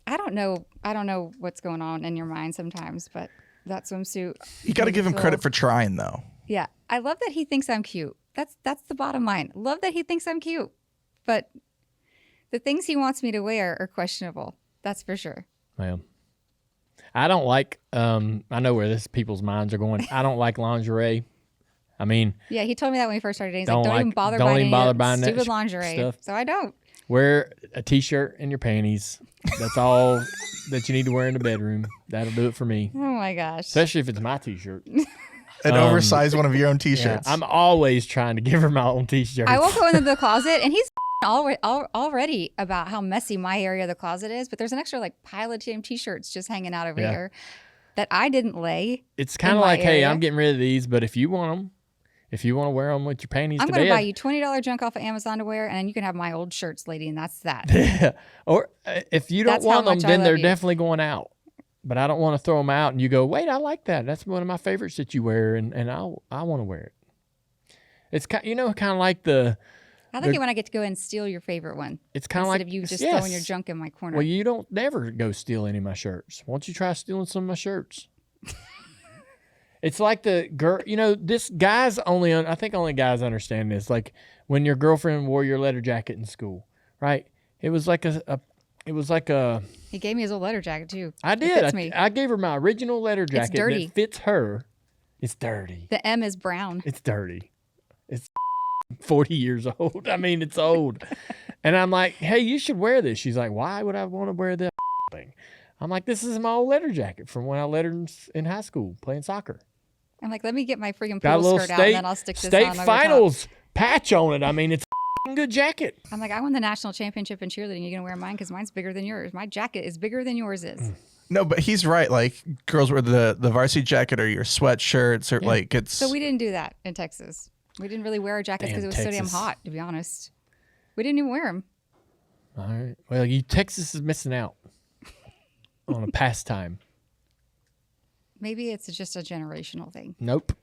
I don't know what's going on in your mind sometimes, but that swimsuit. You got to give him credit for trying, though. Yeah. I love that he thinks I'm cute. That's the bottom line. Love that he thinks I'm cute. But the things he wants me to wear are questionable. That's for sure. Well, I don't like, I know where people's minds are going. I don't like lingerie. I mean, yeah, he told me that when we first started dating. He's like, don't even bother buying stupid lingerie. Stuff. So I don't. Wear a t-shirt and your panties. That's all that you need to wear in the bedroom. That'll do it for me. Oh my gosh. Especially if it's my t-shirt. An oversized one of your own t-shirts. Yeah, I'm always trying to give her my own t-shirts. I will go into the closet and he's already about how messy my area of the closet is, but there's an extra like pile of damn t-shirts just hanging out over here that I didn't lay. It's kind of like, hey, I'm getting rid of these, but if you want them, if you want to wear them with your panties I'm to going to bed, buy you $20 junk off of Amazon to wear, and then you can have my old shirts, lady, and that's that. Or if you don't That's want how them, much I then love they're you. definitely going out. But I don't want to throw them out, and you go, wait, I like that. That's one of my favorites that you wear, and I want to wear it. It's kind of like the. I like it when I get to go and steal your favorite one. It's kind of like instead of you just throwing your junk in my corner. Well, you don't never go steal any of my shirts. Why don't you try stealing some of my shirts? It's like the girl, this guys only, I think only guys understand this. Like when your girlfriend wore your leather jacket in school, right? It was like He gave me his old leather jacket too. I did. It fits me. I gave her my original leather jacket dirty. that fits her. It's dirty. The M is brown. It's dirty. It's 40 years old. I mean, it's old. And I'm like, hey, you should wear this. She's like, why would I want to wear this thing? I'm like, this is my old leather jacket from when I lettered in high school playing soccer. I'm like, let me get my freaking Got a pool little skirt out and then I'll stick this on over state top. finals patch on it. I mean, it's a good jacket. I'm like, I won the national championship in cheerleading. You're going to wear mine because mine's bigger than yours. My jacket is bigger than yours is. No, but he's right. Like girls wear the varsity jacket or your sweatshirts or like it's. So we didn't do that in Texas. We didn't really wear our jackets because it was so damn hot, to be honest. We didn't even wear them. All right. Well, Texas is missing out on a pastime. Maybe it's just a generational thing. Nope.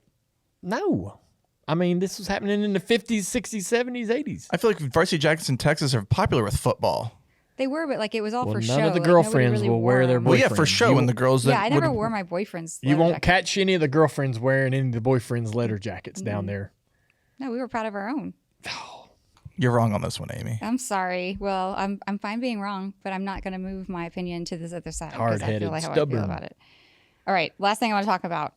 No. I mean, this was happening in the 50s, 60s, 70s, 80s. I feel like varsity jackets in Texas are popular with football. They were, but like it was all for show. None of the Like, girlfriends nobody will wear their them. Well, yeah, boyfriends. for show, and the girls that Yeah, I never wore my boyfriend's You leather won't jacket. catch any of the girlfriends wearing any of the boyfriends' leather jackets down there. No, we were proud of our own. You're wrong on this one, Amy. I'm sorry. Well, I'm fine being wrong, but I'm not going to move my opinion to this other side because I Hard-headed, feel like how I stubborn. feel about it. All right, last thing I want to talk about,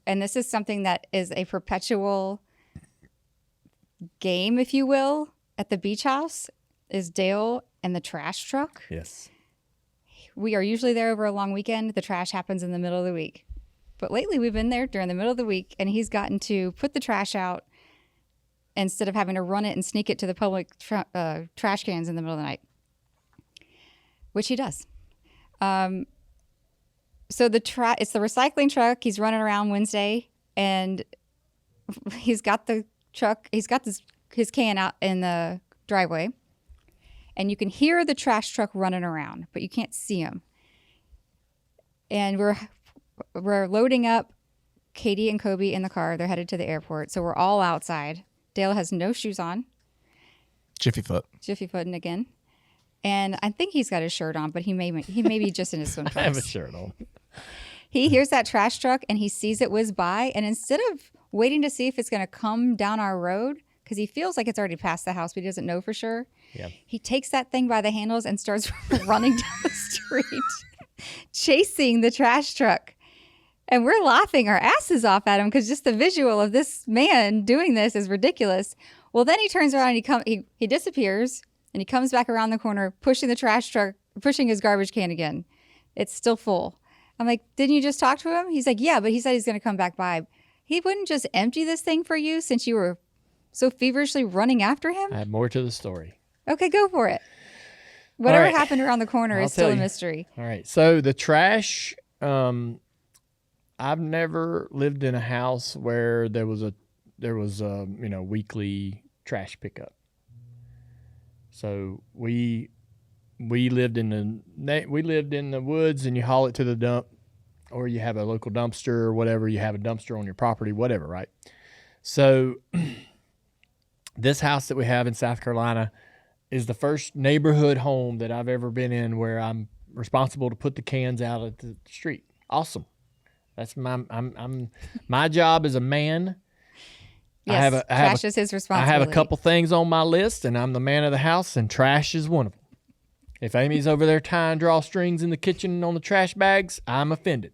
and this is something that is a perpetual game, if you will, at the beach house, is Dale and the trash truck. Yes. We are usually there over a long weekend. The trash happens in the middle of the week. But lately we've been there during the middle of the week, and he's gotten to put the trash out instead of having to run it and sneak it to the public trash cans in the middle of the night, which he does. So it's the recycling truck. He's running around Wednesday, and he's got the truck. He's got his can out in the driveway, and you can hear the trash truck running around, but you can't see him. And we're loading up Katie and Kobe in the car. They're headed to the airport, so we're all outside. Dale has no shoes on. Jiffy Footing again. And I think he's got his shirt on, but he may be just in his swim trunks. I have a shirt on. He hears that trash truck and he sees it whiz by, and instead of waiting to see if it's going to come down our road, because he feels like it's already past the house, but he doesn't know for sure. Yeah. He takes that thing by the handles and starts running down the street, chasing the trash truck. And we're laughing our asses off at him because just the visual of this man doing this is ridiculous. Well, then he turns around and he disappears, and he comes back around the corner, pushing the trash truck, pushing his garbage can again. It's still full. I'm like, didn't you just talk to him? He's like, yeah, but he said he's going to come back by. He wouldn't just empty this thing for you since you were so feverishly running after him? I have more to the story. Okay, go for it. Whatever right. happened around the corner is still a mystery. All right. So the trash, I've never lived in a house where there was a weekly trash pickup. So we lived in the woods, and you haul it to the dump, or you have a local dumpster or whatever. You have a dumpster on your property, whatever, right? So this house that we have in South Carolina is the first neighborhood home that I've ever been in where I'm responsible to put the cans out at the street. Awesome. That's my job as a man. Yes, trash is his responsibility. I have a couple things on my list, and I'm the man of the house, and trash is one of them. If Amy's over there tying drawstrings in the kitchen on the trash bags, I'm offended.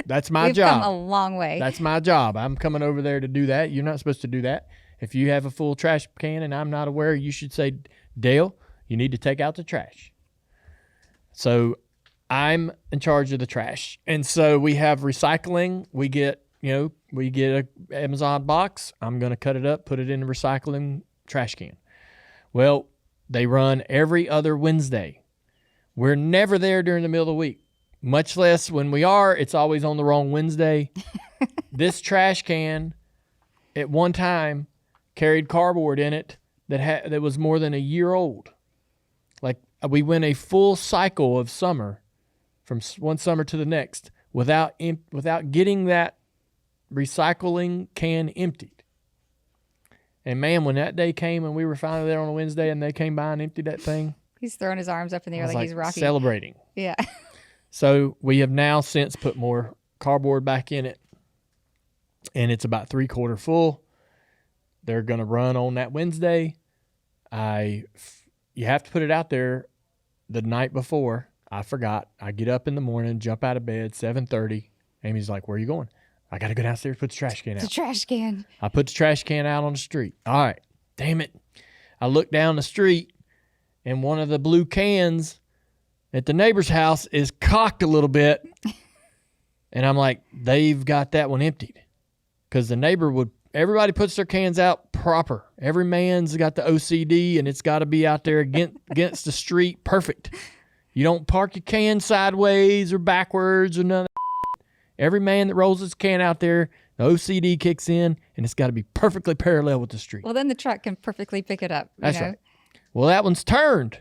That's my job. We've come a long way. That's my job. I'm coming over there to do that. You're not supposed to do that. If you have a full trash can and I'm not aware, you should say, Dale, you need to take out the trash. So I'm in charge of the trash. And so we have recycling. We get a Amazon box. I'm going to cut it up, put it in the recycling trash can. Well, they run every other Wednesday. We're never there during the middle of the week, much less when we are. It's always on the wrong Wednesday. This trash can at one time carried cardboard in it that was more than a year old. Like, we went a full cycle of summer from one summer to the next without getting that recycling can emptied. And man, when that day came and we were finally there on a Wednesday and they came by and emptied that thing, he's throwing his arms up in the air like he's Rocky. Celebrating. Yeah. So we have now since put more cardboard back in it, and it's about 3/4 full. They're going to run on that Wednesday. You have to put it out there the night before. I forgot. I get up in the morning, jump out of bed, 7:30. Amy's like, where are you going? I got to go downstairs, put the trash can out. The trash can. I put the trash can out on the street. All right. Damn it. I look down the street, and one of the blue cans at the neighbor's house is cocked a little bit. And I'm like, they've got that one emptied. Because everybody puts their cans out proper. Every man's got the OCD, and it's got to be out there against the street perfect. You don't park your can sideways or backwards or none of that. Every man that rolls his can out there, the OCD kicks in, and it's got to be perfectly parallel with the street. Well, then the truck can perfectly pick it up. That's right. Well, that one's turned.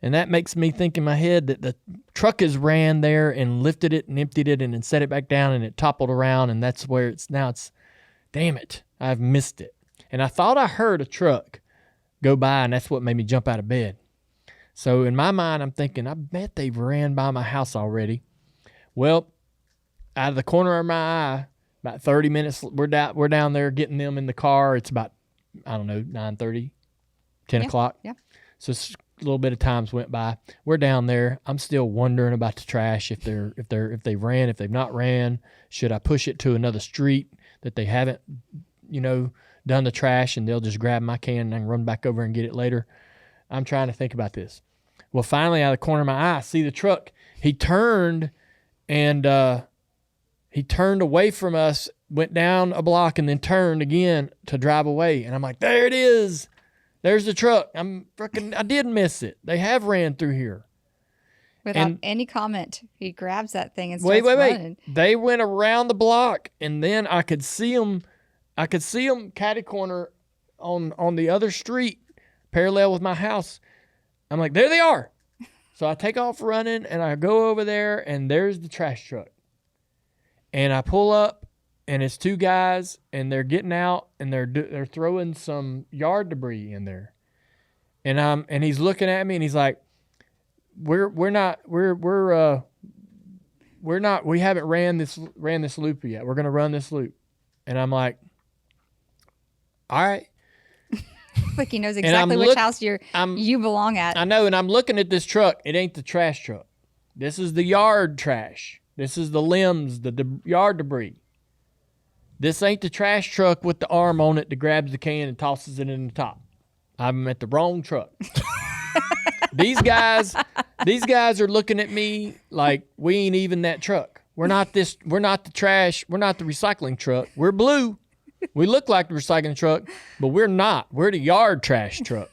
And that makes me think in my head that the truck has ran there and lifted it and emptied it and then set it back down, and it toppled around, and that's where it's damn it, I've missed it. And I thought I heard a truck go by, and that's what made me jump out of bed. So in my mind, I'm thinking, I bet they've ran by my house already. Well, out of the corner of my eye, about 30 minutes, we're down there getting them in the car. It's about, 9:30, 10 o'clock. Yeah. So it's a little bit of times went by. We're down there. I'm still wondering about the trash. If they've ran, if they've not ran, should I push it to another street that they haven't, done the trash, and they'll just grab my can and I can run back over and get it later. I'm trying to think about this. Well, finally, out of the corner of my eye, I see the truck. He turned and he turned away from us, went down a block, and then turned again to drive away. And I'm like, there it is. There's the truck. I did miss it. They have ran through here. Without any comment, he grabs that thing and starts running. They went around the block, and then I could see them I could see them catty corner on the other street, parallel with my house. I'm like, there they are. So I take off running, and I go over there, and there's the trash truck. And I pull up, and it's 2 guys, and they're getting out, and they're throwing some yard debris in there. And he's looking at me, and he's like, we haven't ran this loop yet. We're gonna run this loop. And I'm like, all right. Like he knows exactly which house you belong at. I know, and I'm looking at this truck. It ain't the trash truck. This is the yard trash. This is the limbs, the yard debris. This ain't the trash truck with the arm on it that grabs the can and tosses it in the top. I'm at the wrong truck. These guys are looking at me like we ain't even that truck. We're not the recycling truck. We're blue. We look like the recycling truck, but we're not. We're the yard trash truck.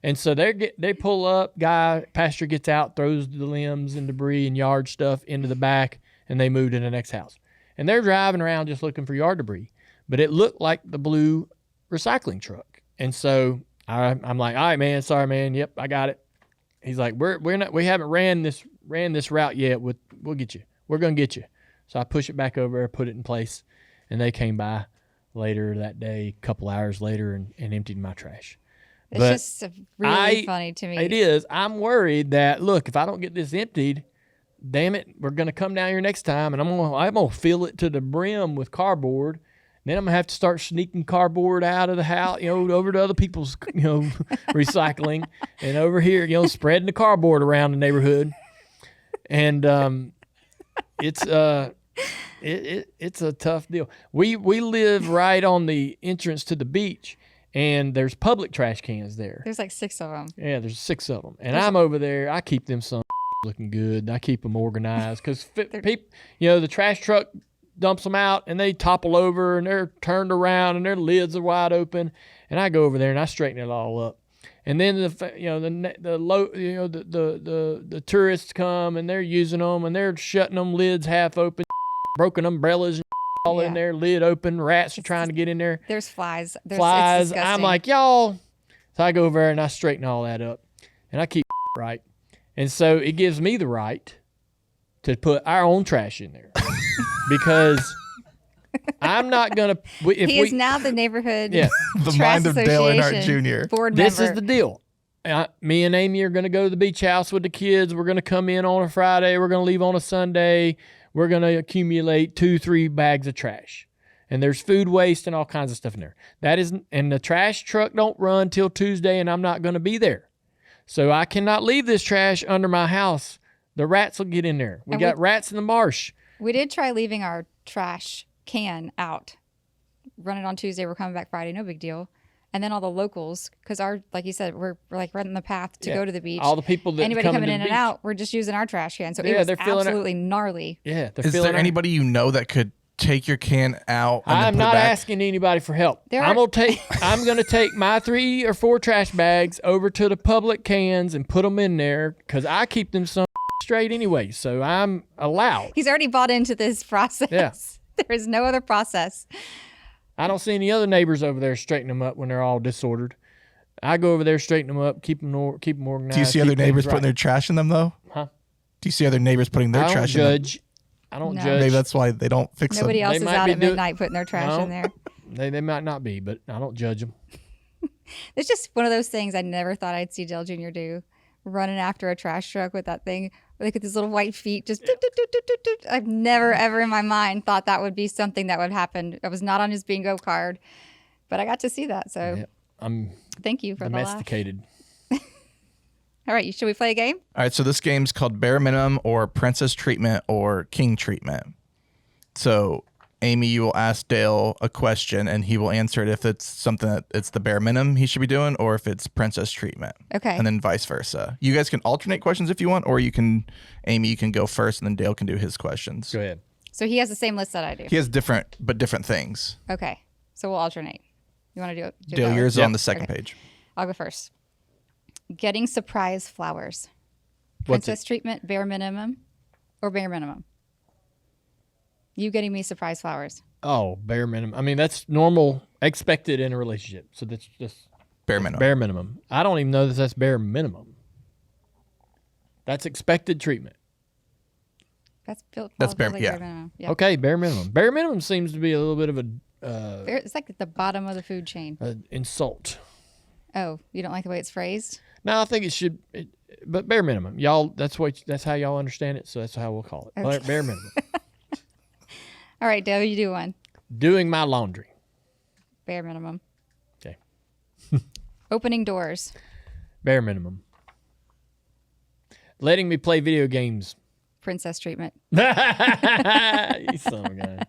And so they pull up, pastor gets out, throws the limbs and debris and yard stuff into the back, and they move to the next house. And they're driving around just looking for yard debris. But it looked like the blue recycling truck. And so I'm like, all right, man, sorry, man. Yep, I got it. He's like, we haven't ran this route yet. We'll get you. We're gonna get you. So I push it back over, put it in place, and they came by later that day, a couple hours later, and emptied my trash. It's just really funny to me. It is. I'm worried that, look, if I don't get this emptied, damn it, we're going to come down here next time, and I'm gonna fill it to the brim with cardboard. Then I'm going to have to start sneaking cardboard out of the house, over to other people's, recycling, and over here, spreading the cardboard around the neighborhood. And it's a tough deal. We live right on the entrance to the beach, and there's public trash cans there. There's like 6 of them. Yeah, there's 6 of them. And I'm over there. I keep them looking good. I keep them organized because people, the trash truck dumps them out, and they topple over, and they're turned around, and their lids are wide open. And I go over there and I straighten it all up. And then the tourists come, and they're using them, and they're shutting them lids half open, broken umbrellas and all in there, lid open. Rats are trying to get in there. There's flies. It's I'm like, y'all. So I go over there and I straighten all that up, and I keep right. And so it gives me the right to put our own trash in there because I'm not going to. He is now the neighborhood. Yeah, the mind of Dale Earnhardt Jr. board This member. is the deal. Me and Amy are going to go to the beach house with the kids. We're going to come in on a Friday. We're going to leave on a Sunday. We're going to accumulate 2-3 bags of trash. And there's food waste and all kinds of stuff in there. And the trash truck don't run till Tuesday, and I'm not going to be there. So I cannot leave this trash under my house. The rats will get in there. We got rats in the marsh. We did try leaving our trash can out. Run it on Tuesday. We're coming back Friday. No big deal. And then all the locals, because like you said, we're like right on the path to go to the beach. All the people that anybody coming in and out, we're just using our trash can. So it was absolutely gnarly. Yeah. Is there anybody that could take your can out? And I'm then put not it back? asking anybody for help. I'm going to take my 3 or 4 trash bags over to the public cans and put them in there because I keep them straight anyway. So I'm allowed. He's already bought into this process. Yeah. There is no other process. I don't see any other neighbors over there straightening them up when they're all disordered. I go over there, straighten them up, keep them organized. Do you see other neighbors putting their trash in them, though? Huh? Do you see other neighbors putting their trash in them? I don't No. judge. Maybe that's why they don't fix Nobody them. else is out at midnight putting their trash in there. They might not be, but I don't judge them. It's just one of those things I never thought I'd see Dale Jr. do. Running after a trash truck with that thing, like with his little white feet, just doot, doot, doot, doot, doot, doot. I've never, ever in my mind thought that would be something that would happen. I was not on his bingo card, but I got to see that. So I'm thank you for domesticated. the laugh. All right, should we play a game? All right, so this game's called Bare Minimum or Princess Treatment or King Treatment. So, Amy, you will ask Dale a question, and he will answer it if it's something that it's the bare minimum he should be doing or if it's princess treatment. Okay. And then vice versa. You guys can alternate questions if you want, or Amy, you can go first, and then Dale can do his questions. Go ahead. So he has the same list that I do. He has different things. Okay. So we'll alternate. You want to do it? Dale, yours is on the second page. I'll go first. Getting surprise flowers. What's Princess treatment, bare minimum, or bare minimum? You getting me surprise flowers? Oh, bare minimum. I mean, that's normal, expected in a relationship. So that's just Bare minimum. bare minimum. I don't even know that that's bare minimum. That's expected treatment. That's bare- like yeah. bare minimum. Yeah. Okay, bare minimum. Bare minimum seems to be a little bit of a It's like at the bottom of the food chain. insult. Oh, you don't like the way it's phrased? No, I think it should, but bare minimum. Y'all, that's how y'all understand it, so that's how we'll call it. Okay. Bare minimum. All right, Dale, you do one. Doing my laundry. Bare minimum. Okay. Opening doors. Bare minimum. Letting me play video games. Princess treatment. You son of a gun.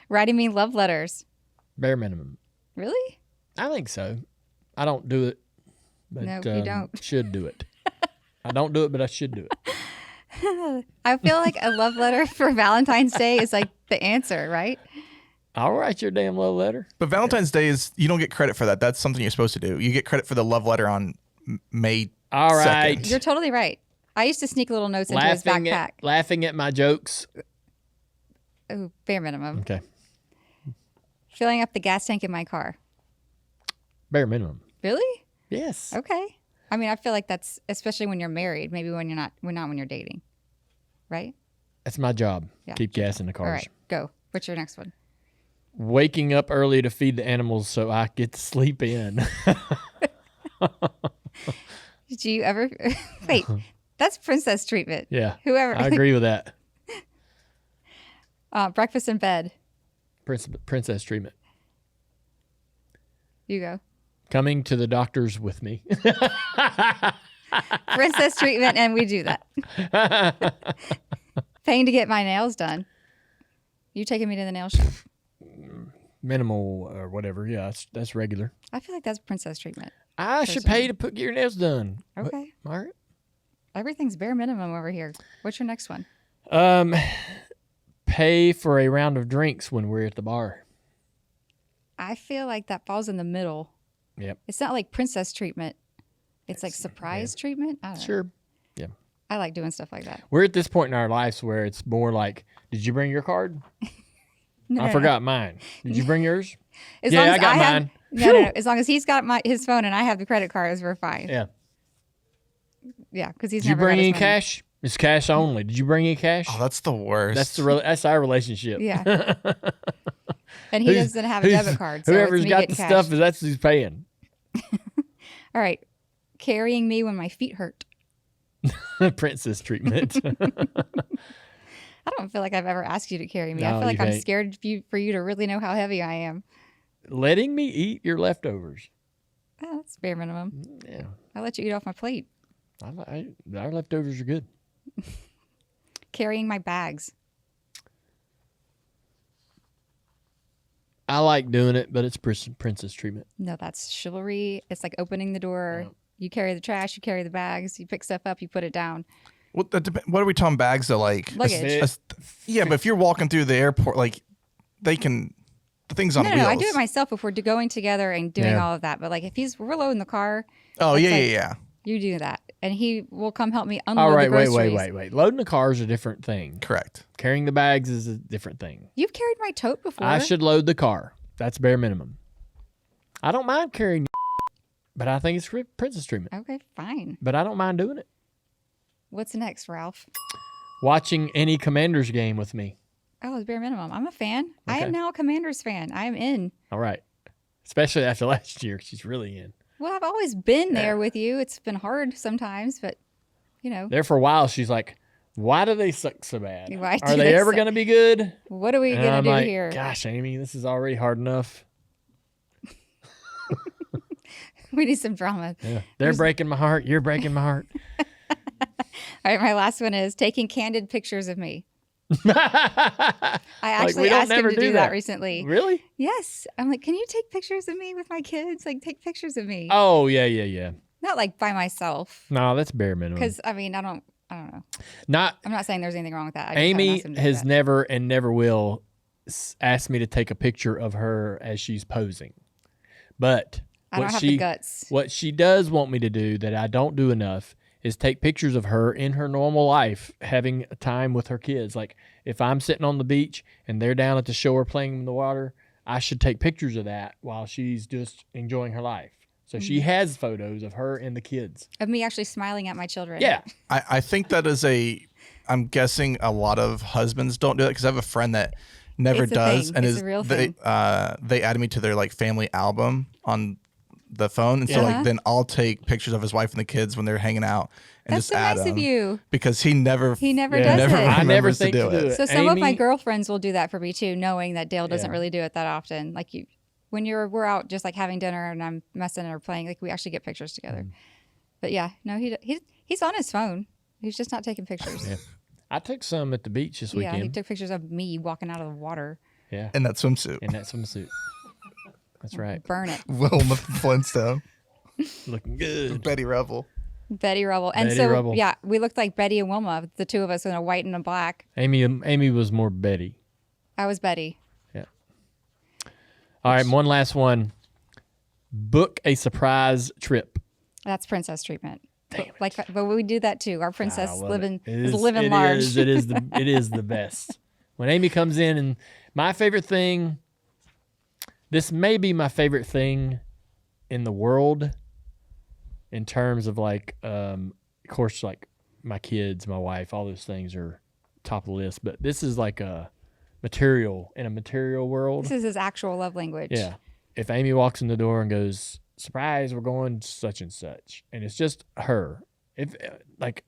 Writing me love letters. Bare minimum. Really? I think so. I don't do it. But, No, you don't. Should do it. I don't do it, but I should do it. I feel like a love letter for Valentine's Day is like the answer, right? I'll write your damn love letter. But Valentine's Day is, you don't get credit for that. That's something you're supposed to do. You get credit for the love letter on May All right. 2nd. You're totally right. I used to sneak little notes into his backpack. Laughing at my jokes. Oh, bare minimum. Okay. Filling up the gas tank in my car. Bare minimum. Really? Yes. Okay. I mean, I feel like that's especially when you're married. Maybe when you're not when you're dating, right? That's my job. Yeah. Keep gas in the cars. All right, go. What's your next one? Waking up early to feed the animals so I get to sleep in. Did you ever wait? That's princess treatment. Yeah. Whoever. I agree with that. Breakfast in bed. Princess treatment. You go. Coming to the doctors with me. Princess treatment, and we do that. Paying to get my nails done. You taking me to the nail shop? Minimal or whatever. Yeah, that's regular. I feel like that's princess treatment. I should pay to get your nails done. Okay. All right. Everything's bare minimum over here. What's your next one? Pay for a round of drinks when we're at the bar. I feel like that falls in the middle. Yep. It's not like princess treatment. It's like surprise treatment. I don't know. Sure. Yeah. I like doing stuff like that. We're at this point in our lives where it's more like, did you bring your card? No, I forgot mine. Did you bring yours? As Yeah, long as I got have- mine. No. As long as he's got his phone and I have the credit cards, we're fine. Yeah. Yeah, because he's Did you never got bring his any money. cash? It's cash only. Did you bring any cash? Oh, that's the worst. That's our relationship. Yeah. And he doesn't have a debit card. So Whoever's it's me got getting the cash. stuff, that's who's paying. All right. Carrying me when my feet hurt. Princess treatment. I don't feel like I've ever asked you to carry me. No, I feel like you I'm ain't. scared for you to really know how heavy I am. Letting me eat your leftovers. Oh, that's bare minimum. Yeah. I'll let you eat off my plate. Our leftovers are good. Carrying my bags. I like doing it, but it's princess treatment. No, that's chivalry. It's like opening the door. Yeah. You carry the trash. You carry the bags. You pick stuff up. You put it down. What are we talking bags though? Like Luggage. yeah, but if you're walking through the airport, like the thing's on No, wheels. I do it myself if we're going together and doing Yeah. all of that. But like if we're loading the car, Oh It's yeah, like- yeah. you do that, and he will come help me unload All right, the groceries. wait. Loading the car is a different thing. Correct. Carrying the bags is a different thing. You've carried my tote before. I should load the car. That's bare minimum. I don't mind carrying, but I think it's princess treatment. Okay, fine. But I don't mind doing it. What's next, Ralph? Watching any Commanders game with me. Oh, it's bare minimum. I'm a fan. I Okay. am now a Commanders fan. I am in. All right. Especially after last year. She's really in. Well, I've always been there with you. It's been hard sometimes, but you know, There for a while, she's like, why do they suck so bad? Why Are do they they ever suck? going to be good? what are we And gonna I'm do like, here? gosh, Amy, this is already hard enough. We need some drama. Yeah. They're breaking my heart. You're breaking my heart. All right, my last one is taking candid pictures of me. I actually we don't asked him never to do do that that. recently. Really? Yes. I'm like, can you take pictures of me with my kids? Like, take pictures of me. Oh, yeah. Not like by myself. No, that's bare minimum. Because, I mean, I don't know. Not I'm not saying there's anything wrong with that. I just Amy haven't asked him to do has that. never and never will ask me to take a picture of her as she's posing. But I don't have the guts. what she does want me to do that I don't do enough is take pictures of her in her normal life having a time with her kids. Like if I'm sitting on the beach and they're down at the shore playing in the water, I should take pictures of that while she's just enjoying her life. So she has photos of her and the kids. Of me actually smiling at my children. Yeah. I think that is I'm guessing a lot of husbands don't do that because I have a friend that never It's a does. thing. And It's a real thing. they added me to their like family album on the phone. And so like then I'll take pictures of his wife and the kids when they're hanging out and That's just so add nice them. of you. Because he never He never Yeah. does it. I never remembers think to do it. So some of my Amy- girlfriends will do that for me too, knowing that Dale doesn't Yeah. really do it that often. Like when we're out just like having dinner and I'm messing or playing, like we actually get pictures together. But yeah, no, he's on his phone. He's just not taking pictures. Yeah. I took some at the beach this Yeah, he weekend. took pictures of me walking out of the water. Yeah. in that swimsuit. In that swimsuit. That's right. Burn it. Wilma Flintstone. Looking good. Betty Revel. Betty Rubble. And Betty so Rubble. yeah, we looked like Betty and Wilma, the two of us in a white and a black. Amy was more Betty. I was Betty. Yeah. All right, one last one. Book a surprise trip. That's princess treatment. But we do that too. Our princess I love living it. is living large. It is the best. When Amy comes in, and my favorite thing, this may be my favorite thing in the world in terms of like, of course, like my kids, my wife, all those things are top of the list. But this is like a material world. This is his actual love language. Yeah. If Amy walks in the door and goes, surprise, we're going such and such, and it's just her. If like,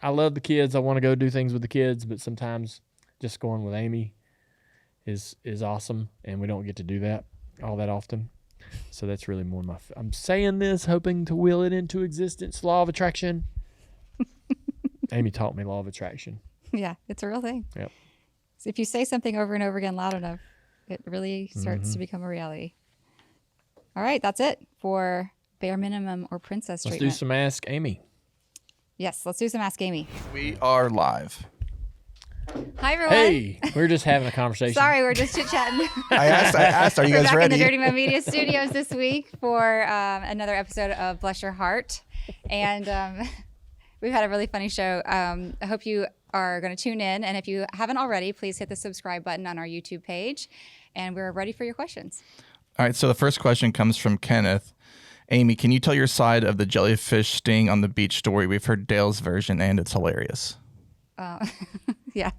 I love the kids, I want to go do things with the kids, but sometimes just going with Amy is awesome, and we don't get to do that all that often. So that's really more my. I'm saying this, hoping to will it into existence. Law of attraction. Amy taught me law of attraction. Yeah, it's a real thing. Yep. So if you say something over and over again loud enough, it really starts Mm-hmm. to become a reality. All right, that's it for bare minimum or princess Let's treatment. do some Ask Amy. Yes, let's do some Ask Amy. We are live. Hi, everyone. Hey, we're just having a conversation. Sorry, we're just chit-chatting. I asked, are you We're guys back ready? in the Dirty Mo Media studios this week for another episode of Bless Your Heart. And we've had a really funny show. I hope you are going to tune in. And if you haven't already, please hit the subscribe button on our YouTube page. And we're ready for your questions. All right, so the first question comes from Kenneth. Amy, can you tell your side of the jellyfish sting on the beach story? We've heard Dale's version, and it's hilarious. Yeah.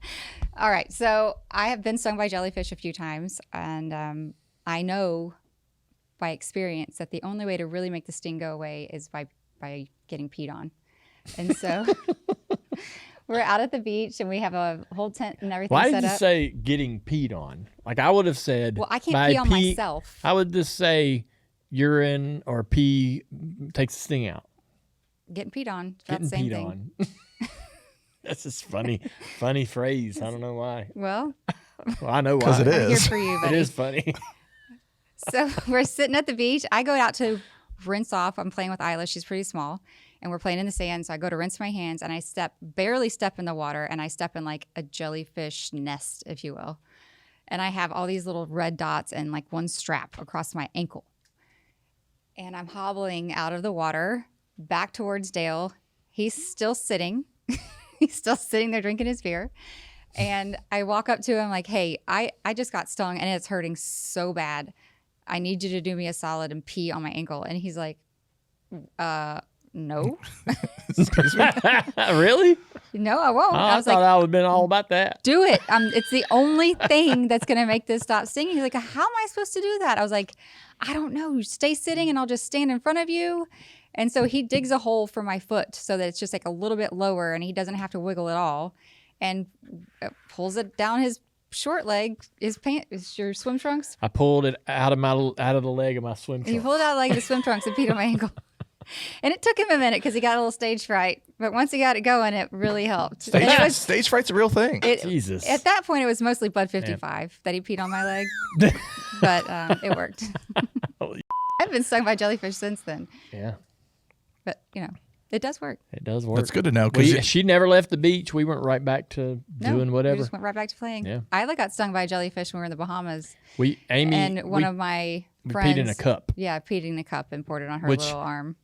All right. So I have been stung by jellyfish a few times. And I know by experience that the only way to really make the sting go away is by getting peed on. And so we're out at the beach and we have a whole tent and everything Why set did you up. say getting peed on? Like I would have said. Well, I can't by pee on myself. I would just say urine or pee takes the sting out. Getting peed on. It's about Getting the same peed thing. on. That's just funny phrase. I don't know why. Well, Well, I know why. 'Cause it I'm here is. for you, It buddy. is funny. So we're sitting at the beach. I go out to rinse off. I'm playing with Isla. She's pretty small. And we're playing in the sand. So I go to rinse my hands and I barely step in the water. And I step in like a jellyfish nest, if you will. And I have all these little red dots and like one strap across my ankle. And I'm hobbling out of the water back towards Dale. He's still sitting. He's still sitting there drinking his beer. And I walk up to him like, hey, I just got stung and it's hurting so bad. I need you to do me a solid and pee on my ankle. And he's like, no. Really? No, I won't. Oh, I I was thought like, I would have been all about that. do it. It's the only thing that's going to make this stop stinging. He's like, how am I supposed to do that? I was like, I don't know. Stay sitting and I'll just stand in front of you. And so he digs a hole for my foot so that it's just like a little bit lower and he doesn't have to wiggle at all and pulls it down his short leg, his your swim trunks. I pulled it out of the leg of my swim He trunks. pulled out like the swim trunks and peed on my ankle. And it took him a minute because he got a little stage fright. But once he got it going, it really helped. And it was, Stage fright's a real thing. Jesus. at that point, it was mostly Bud 55 that he peed on my leg. But it worked. I've been stung by jellyfish since then. Yeah, But, it does work. it does work. That's good to know. 'Cause She never left the beach. We went right back to doing We whatever. just went right back to playing. Yeah. Isla got stung by a jellyfish when we were in the Bahamas. Amy, And one of my we friends. peed in a cup. Yeah, peed in a cup and poured it on her Which- little arm.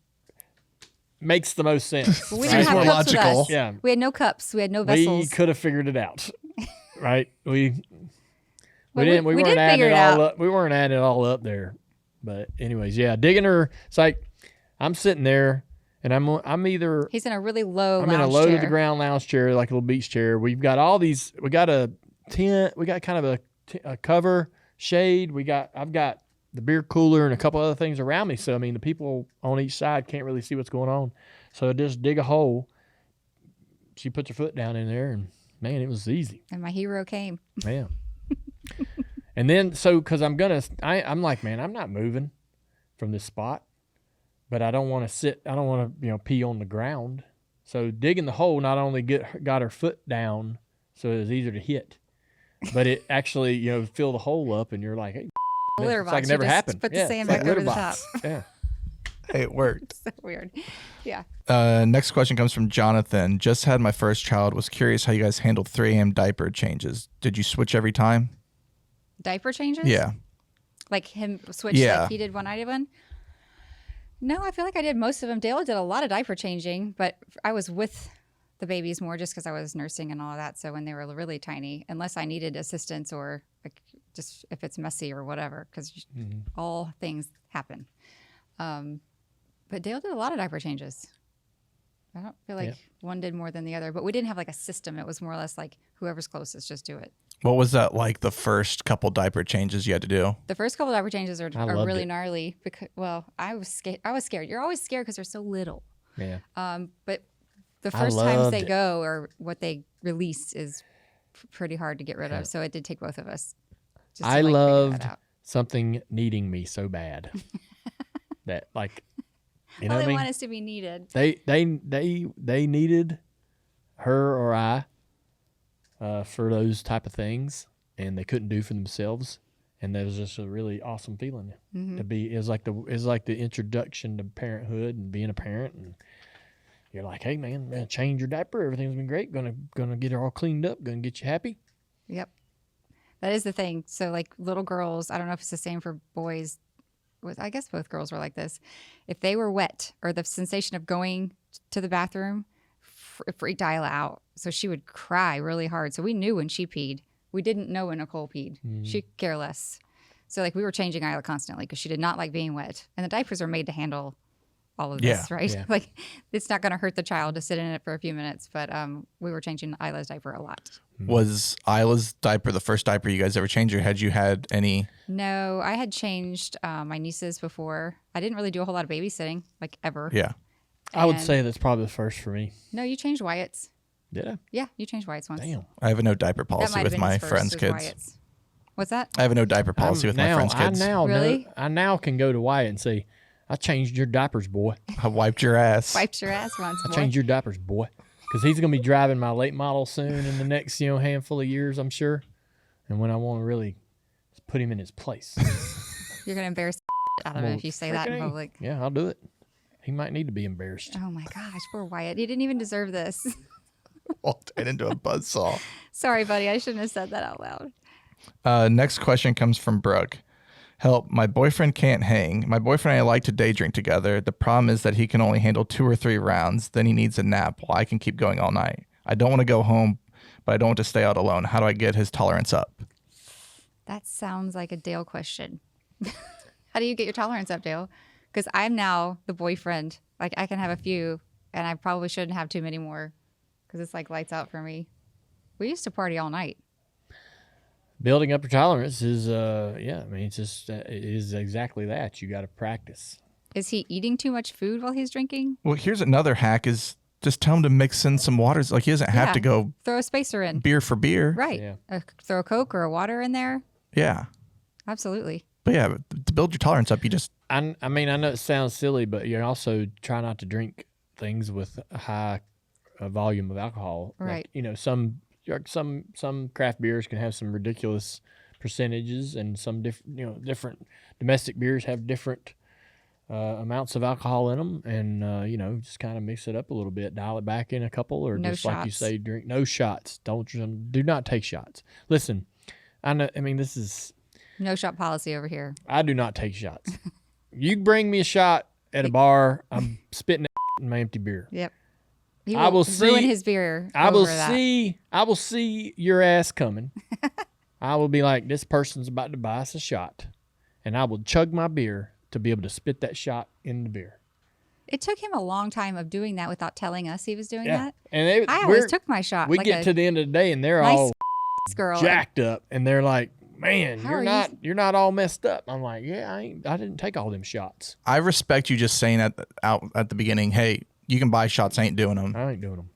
Makes the most sense. But we right? didn't have more cups with logical. us. Yeah. We had no cups. We had no We vessels. could have figured it out. right? We Well, didn't. We we weren't did adding figure it it all out. up. We weren't adding it all up there. But anyways, yeah, digging her. It's like I'm sitting there, and I'm either He's in a really low I'm in a lounge low chair. to the ground lounge chair, like a little beach chair. We've got all these. We got a tent. We got kind of a cover shade. I've got the beer cooler and a couple other things around me. So I mean, the people on each side can't really see what's going on. So I just dig a hole. She puts her foot down in there, and man, it was easy. And my hero came. Man. And then, because I'm like, man, I'm not moving from this spot, but I don't want to sit. I don't want to, pee on the ground. So digging the hole not only got her foot down, so it was easier to hit, but it actually, fill the hole up, and you're like, hey, Litter it's box. like it never You just happened. Put the Yeah, sand it's like back over litter the box. top. Yeah. Hey, it worked. So weird. Yeah. Next question comes from Jonathan. Just had my first child. Was curious how you guys handled 3 a.m. diaper changes. Did you switch every time? Diaper changes? Yeah. Like him switch Yeah. like he did one, I did one? No, I feel like I did most of them. Dale did a lot of diaper changing, but I was with the babies more just because I was nursing and all of that. So when they were really tiny, unless I needed assistance or like just if it's messy or whatever, because all things happen. But Dale did a lot of diaper changes. I don't feel like one did more than the other, but we didn't have like a system. It was more or less like whoever's closest, just do it. What was that like the first couple diaper changes you had to do? The first couple diaper changes are loved really it. gnarly because, well, I was scared. You're always scared because they're so little. Yeah. But the first times loved they it. go or what they release is pretty hard to get rid of. So it did take both of us. Just to, I like, figure that loved out. something needing me so bad that like, you know Well, what they I mean? want us to be needed. They needed her or I for those type of things, and they couldn't do for themselves, and that was just a really awesome feeling to be. It was like the introduction to parenthood and being a parent, and you're like, hey man, I'm gonna change your diaper. Everything's been great. Gonna get her all cleaned up. Gonna get you happy. Yep. That is the thing. So like little girls, I don't know if it's the same for boys. I guess both girls were like this. If they were wet or the sensation of going to the bathroom freaked Isla out. So she would cry really hard. So we knew when she peed. We didn't know when Nicole peed. She could care less. So like we were changing Isla constantly because she did not like being wet. And the diapers are made to handle all of this, right? Yeah. Like it's not going to hurt the child to sit in it for a few minutes. But we were changing Isla's diaper a lot. Was Isla's diaper the first diaper you guys ever changed, or had you had any? No, I had changed my nieces before. I didn't really do a whole lot of babysitting, like ever. Yeah. I would And- say that's probably the first for me. No, you changed Wyatt's. Did I? Yeah, you changed Wyatt's once. Damn. I have a no diaper That policy might have with been my his first, friends' was kids. Wyatt's. What's that? I have a no diaper policy with my friends' kids. Really? I now can go to Wyatt and say, I changed your diapers, boy. I wiped your ass. Wiped your ass once, I boy. changed your diapers, boy. Because he's going to be driving my late model soon in the next, handful of years, I'm sure. And when I want to really put him in his place. You're going to embarrass the out of him if you say that in Freaking A. public. Yeah, I'll do it. He might need to be embarrassed. Oh my gosh, poor Wyatt. He didn't even deserve this. Walked right into a buzzsaw. Sorry, buddy. I shouldn't have said that out loud. Next question comes from Brooke. Help, my boyfriend can't hang. My boyfriend and I like to day drink together. The problem is that he can only handle 2 or 3 rounds. Then he needs a nap while I can keep going all night. I don't want to go home, but I don't want to stay out alone. How do I get his tolerance up? That sounds like a Dale question. How do you get your tolerance up, Dale? Because I'm now the boyfriend. Like I can have a few, and I probably shouldn't have too many more because it's like lights out for me. We used to party all night. Building up your tolerance is, it's just, it is exactly that. You got to practice. Is he eating too much food while he's drinking? Well, here's another hack is just tell him to mix in some waters. Like he doesn't have Yeah. to go Throw a spacer in. beer for beer. Right. Yeah. Throw a Coke or a water in there. Yeah. Absolutely. But yeah, to build your tolerance up, you just, I know it sounds silly, but you also try not to drink things with a high volume of alcohol. Right. Like, some craft beers can have some ridiculous percentages, and some different domestic beers have different amounts of alcohol in them, and just kind of mix it up a little bit, dial it back in a couple, or No just like you shots. say, drink no shots. Do not take shots. Listen, this is. No shot policy over here. I do not take shots. You bring me a shot at a bar, I'm spitting it in my empty beer. Yep. He I will ruin see his beer. I will over that. I will see your ass coming. I will be like, this person's about to buy us a shot, and I will chug my beer to be able to spit that shot in the beer. It took him a long time of doing that without telling us he was doing that. And I always took my shot. We like get to the end of the day, and they're nice all girl. jacked up, and they're like, "Man, How are you're not all messed up." I'm like, "Yeah, I didn't take all them shots. I respect you just saying out at the beginning, hey, you can buy shots, I ain't doing them. I ain't doing them."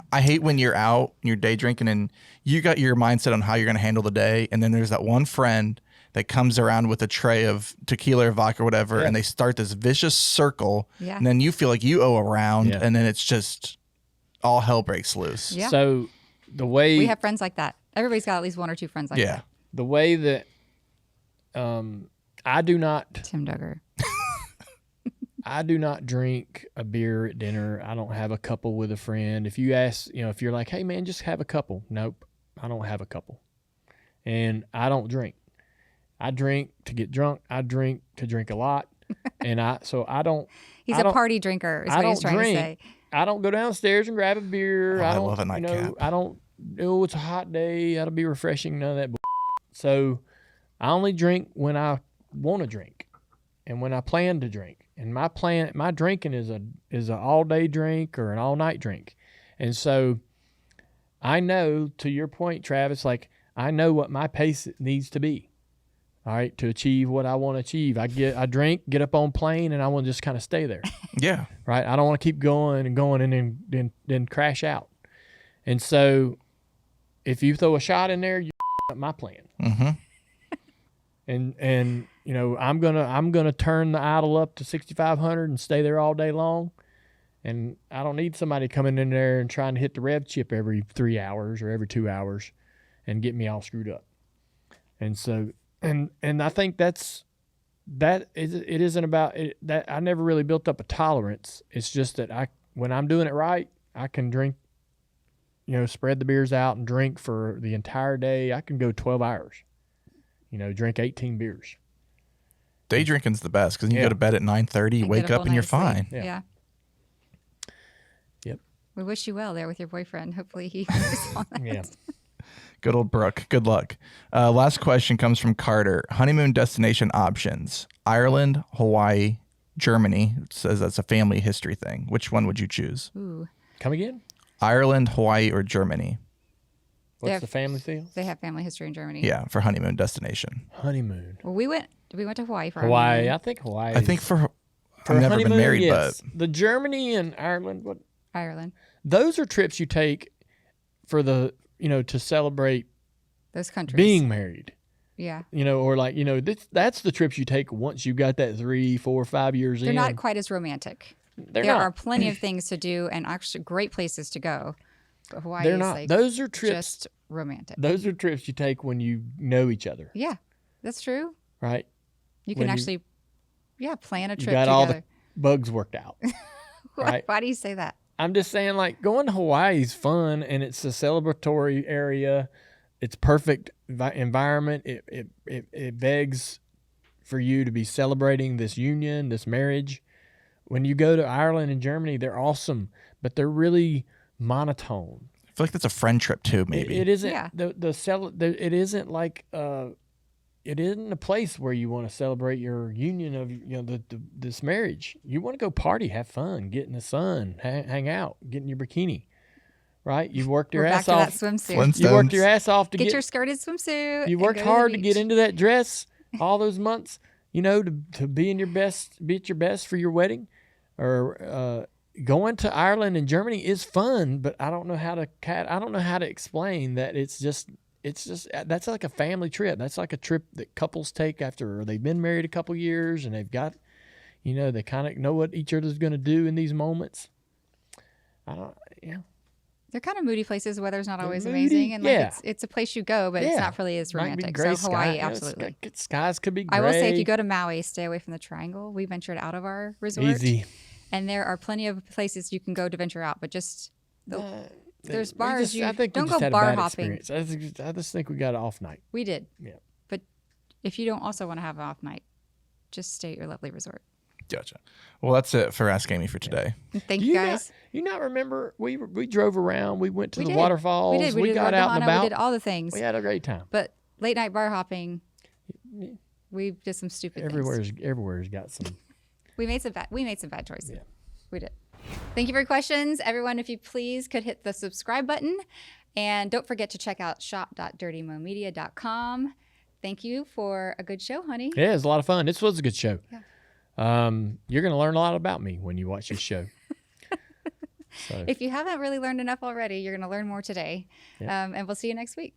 I hate when you're out, you're day drinking, and you got your mindset on how you're going to handle the day, and then there's that one friend that comes around with a tray of tequila or vodka or whatever, and they start this vicious circle, and then you feel like you owe a round, and then it's just all hell breaks loose. Yeah. So the way We have friends like that. Everybody's got at least one or two friends like that. the way that I do not Tim Duggar. I do not drink a beer at dinner. I don't have a couple with a friend. If you ask, if you're like, hey man, just have a couple. Nope, I don't have a couple. And I don't drink. I drink to get drunk. I drink to drink a lot. And I don't. He's a party drinker is what he's trying to say. I don't go downstairs and grab a beer. I love a nightcap. I don't, it's a hot day. That'll be refreshing. None of that. So I only drink when I want to drink and when I plan to drink. And my drinking is a all day drink or an all night drink. And so I know, to your point, Travis, like I know what my pace needs to be. All right, to achieve what I want to achieve. I drink, get up on plane, and I want to just kind of stay there. Yeah. Right? I don't want to keep going and then crash out. And so if you throw a shot in there, you up my plan. Mm-hmm. And I'm gonna turn the idle up to 6,500 and stay there all day long. And I don't need somebody coming in there and trying to hit the rev chip every 3 hours or every 2 hours and get me all screwed up. And so and I think it isn't about it, that I never really built up a tolerance. It's just that when I'm doing it right, I can drink, spread the beers out and drink for the entire day. I can go 12 hours. Drink 18 beers. Day drinking's the best because you go to bed at 9:30, wake up, and you're fine. Yeah. Yep. We wish you well there with your boyfriend. Hopefully he goes on that. Yeah. Good old Brooke. Good luck. Last question comes from Carter. Honeymoon destination options: Ireland, Hawaii, Germany. It says that's a family history thing. Which one would you choose? Ooh. Come again? Ireland, Hawaii, or Germany? What's the family feel? They have family history in Germany. Yeah, for honeymoon destination. Honeymoon. Well, we went to Hawaii for our Hawaii. honeymoon. I think Hawaii. I think for For I've never been honeymoon, married, yes. but The Germany and Ireland, Ireland. those are trips you take for the, to celebrate Those countries. being married. Yeah. Or like, that's the trips you take once you got that 3, 4, 5 years They're in. not quite as romantic. They're there not. are plenty of things to do and actually great places to go. But Hawaii They're is not. like Those are trips. just romantic. Those are trips you take when you know each other, Yeah, that's true. right? You can When actually, plan a You trip got together. all the bugs worked out. right? Why do you say that? I'm just saying, like, going to Hawaii is fun, and it's a celebratory area. It's perfect environment. It begs for you to be celebrating this union, this marriage. When you go to Ireland and Germany, they're awesome, but they're really monotone. I feel like that's a friend trip too. Maybe It isn't. Yeah. It isn't like it isn't a place where you want to celebrate your union of this marriage. You want to go party, have fun, get in the sun, hang out, get in your bikini, right? You worked your We're ass back off. to that swimsuit. Flintstones. You worked your ass off to Get your skirted swimsuit. You and worked go to the hard to get beach. into that dress all those months. To be in your best, be at your best for your wedding, or going to Ireland and Germany is fun. But I don't know how to explain that. It's just that's like a family trip. That's like a trip that couples take after they've been married a couple years and they've got, they kind of know what each other's going to do in these moments. They're kind of moody places. The weather's not always moody, amazing, and yeah. it's a place you go, but it's not really as Might be romantic. gray So Hawaii, sky, absolutely. Skies could be gray. I will say, if you go to Maui, stay away from the Triangle. We ventured out of our resort, Easy. and there are plenty of places you can go to venture out, but just there's We bars. I think we don't just go had a bar bad hopping. experience. I just think we got an off night. We did, Yeah. but if you don't also want to have an off night, just stay at your lovely resort. Gotcha. Well, that's it for Ask Amy for today. Thank Do you you guys. You not remember we drove around. We went to We the did. waterfalls. We did. We did got out and Vodka, about. we did all the things. We had a great time. But late night bar hopping, we did some stupid things. Everywhere's got some. We made some bad choices. Yeah. We did. Thank you for your questions. Everyone, if you please could hit the subscribe button. And don't forget to check out shop.dirtymomedia.com. Thank you for a good show, honey. Yeah, it was a lot of fun. This was a good show. Yeah. You're going to learn a lot about me when you watch this show. So, If you haven't really learned enough already, you're going to learn more today. Yeah. And we'll see you next week.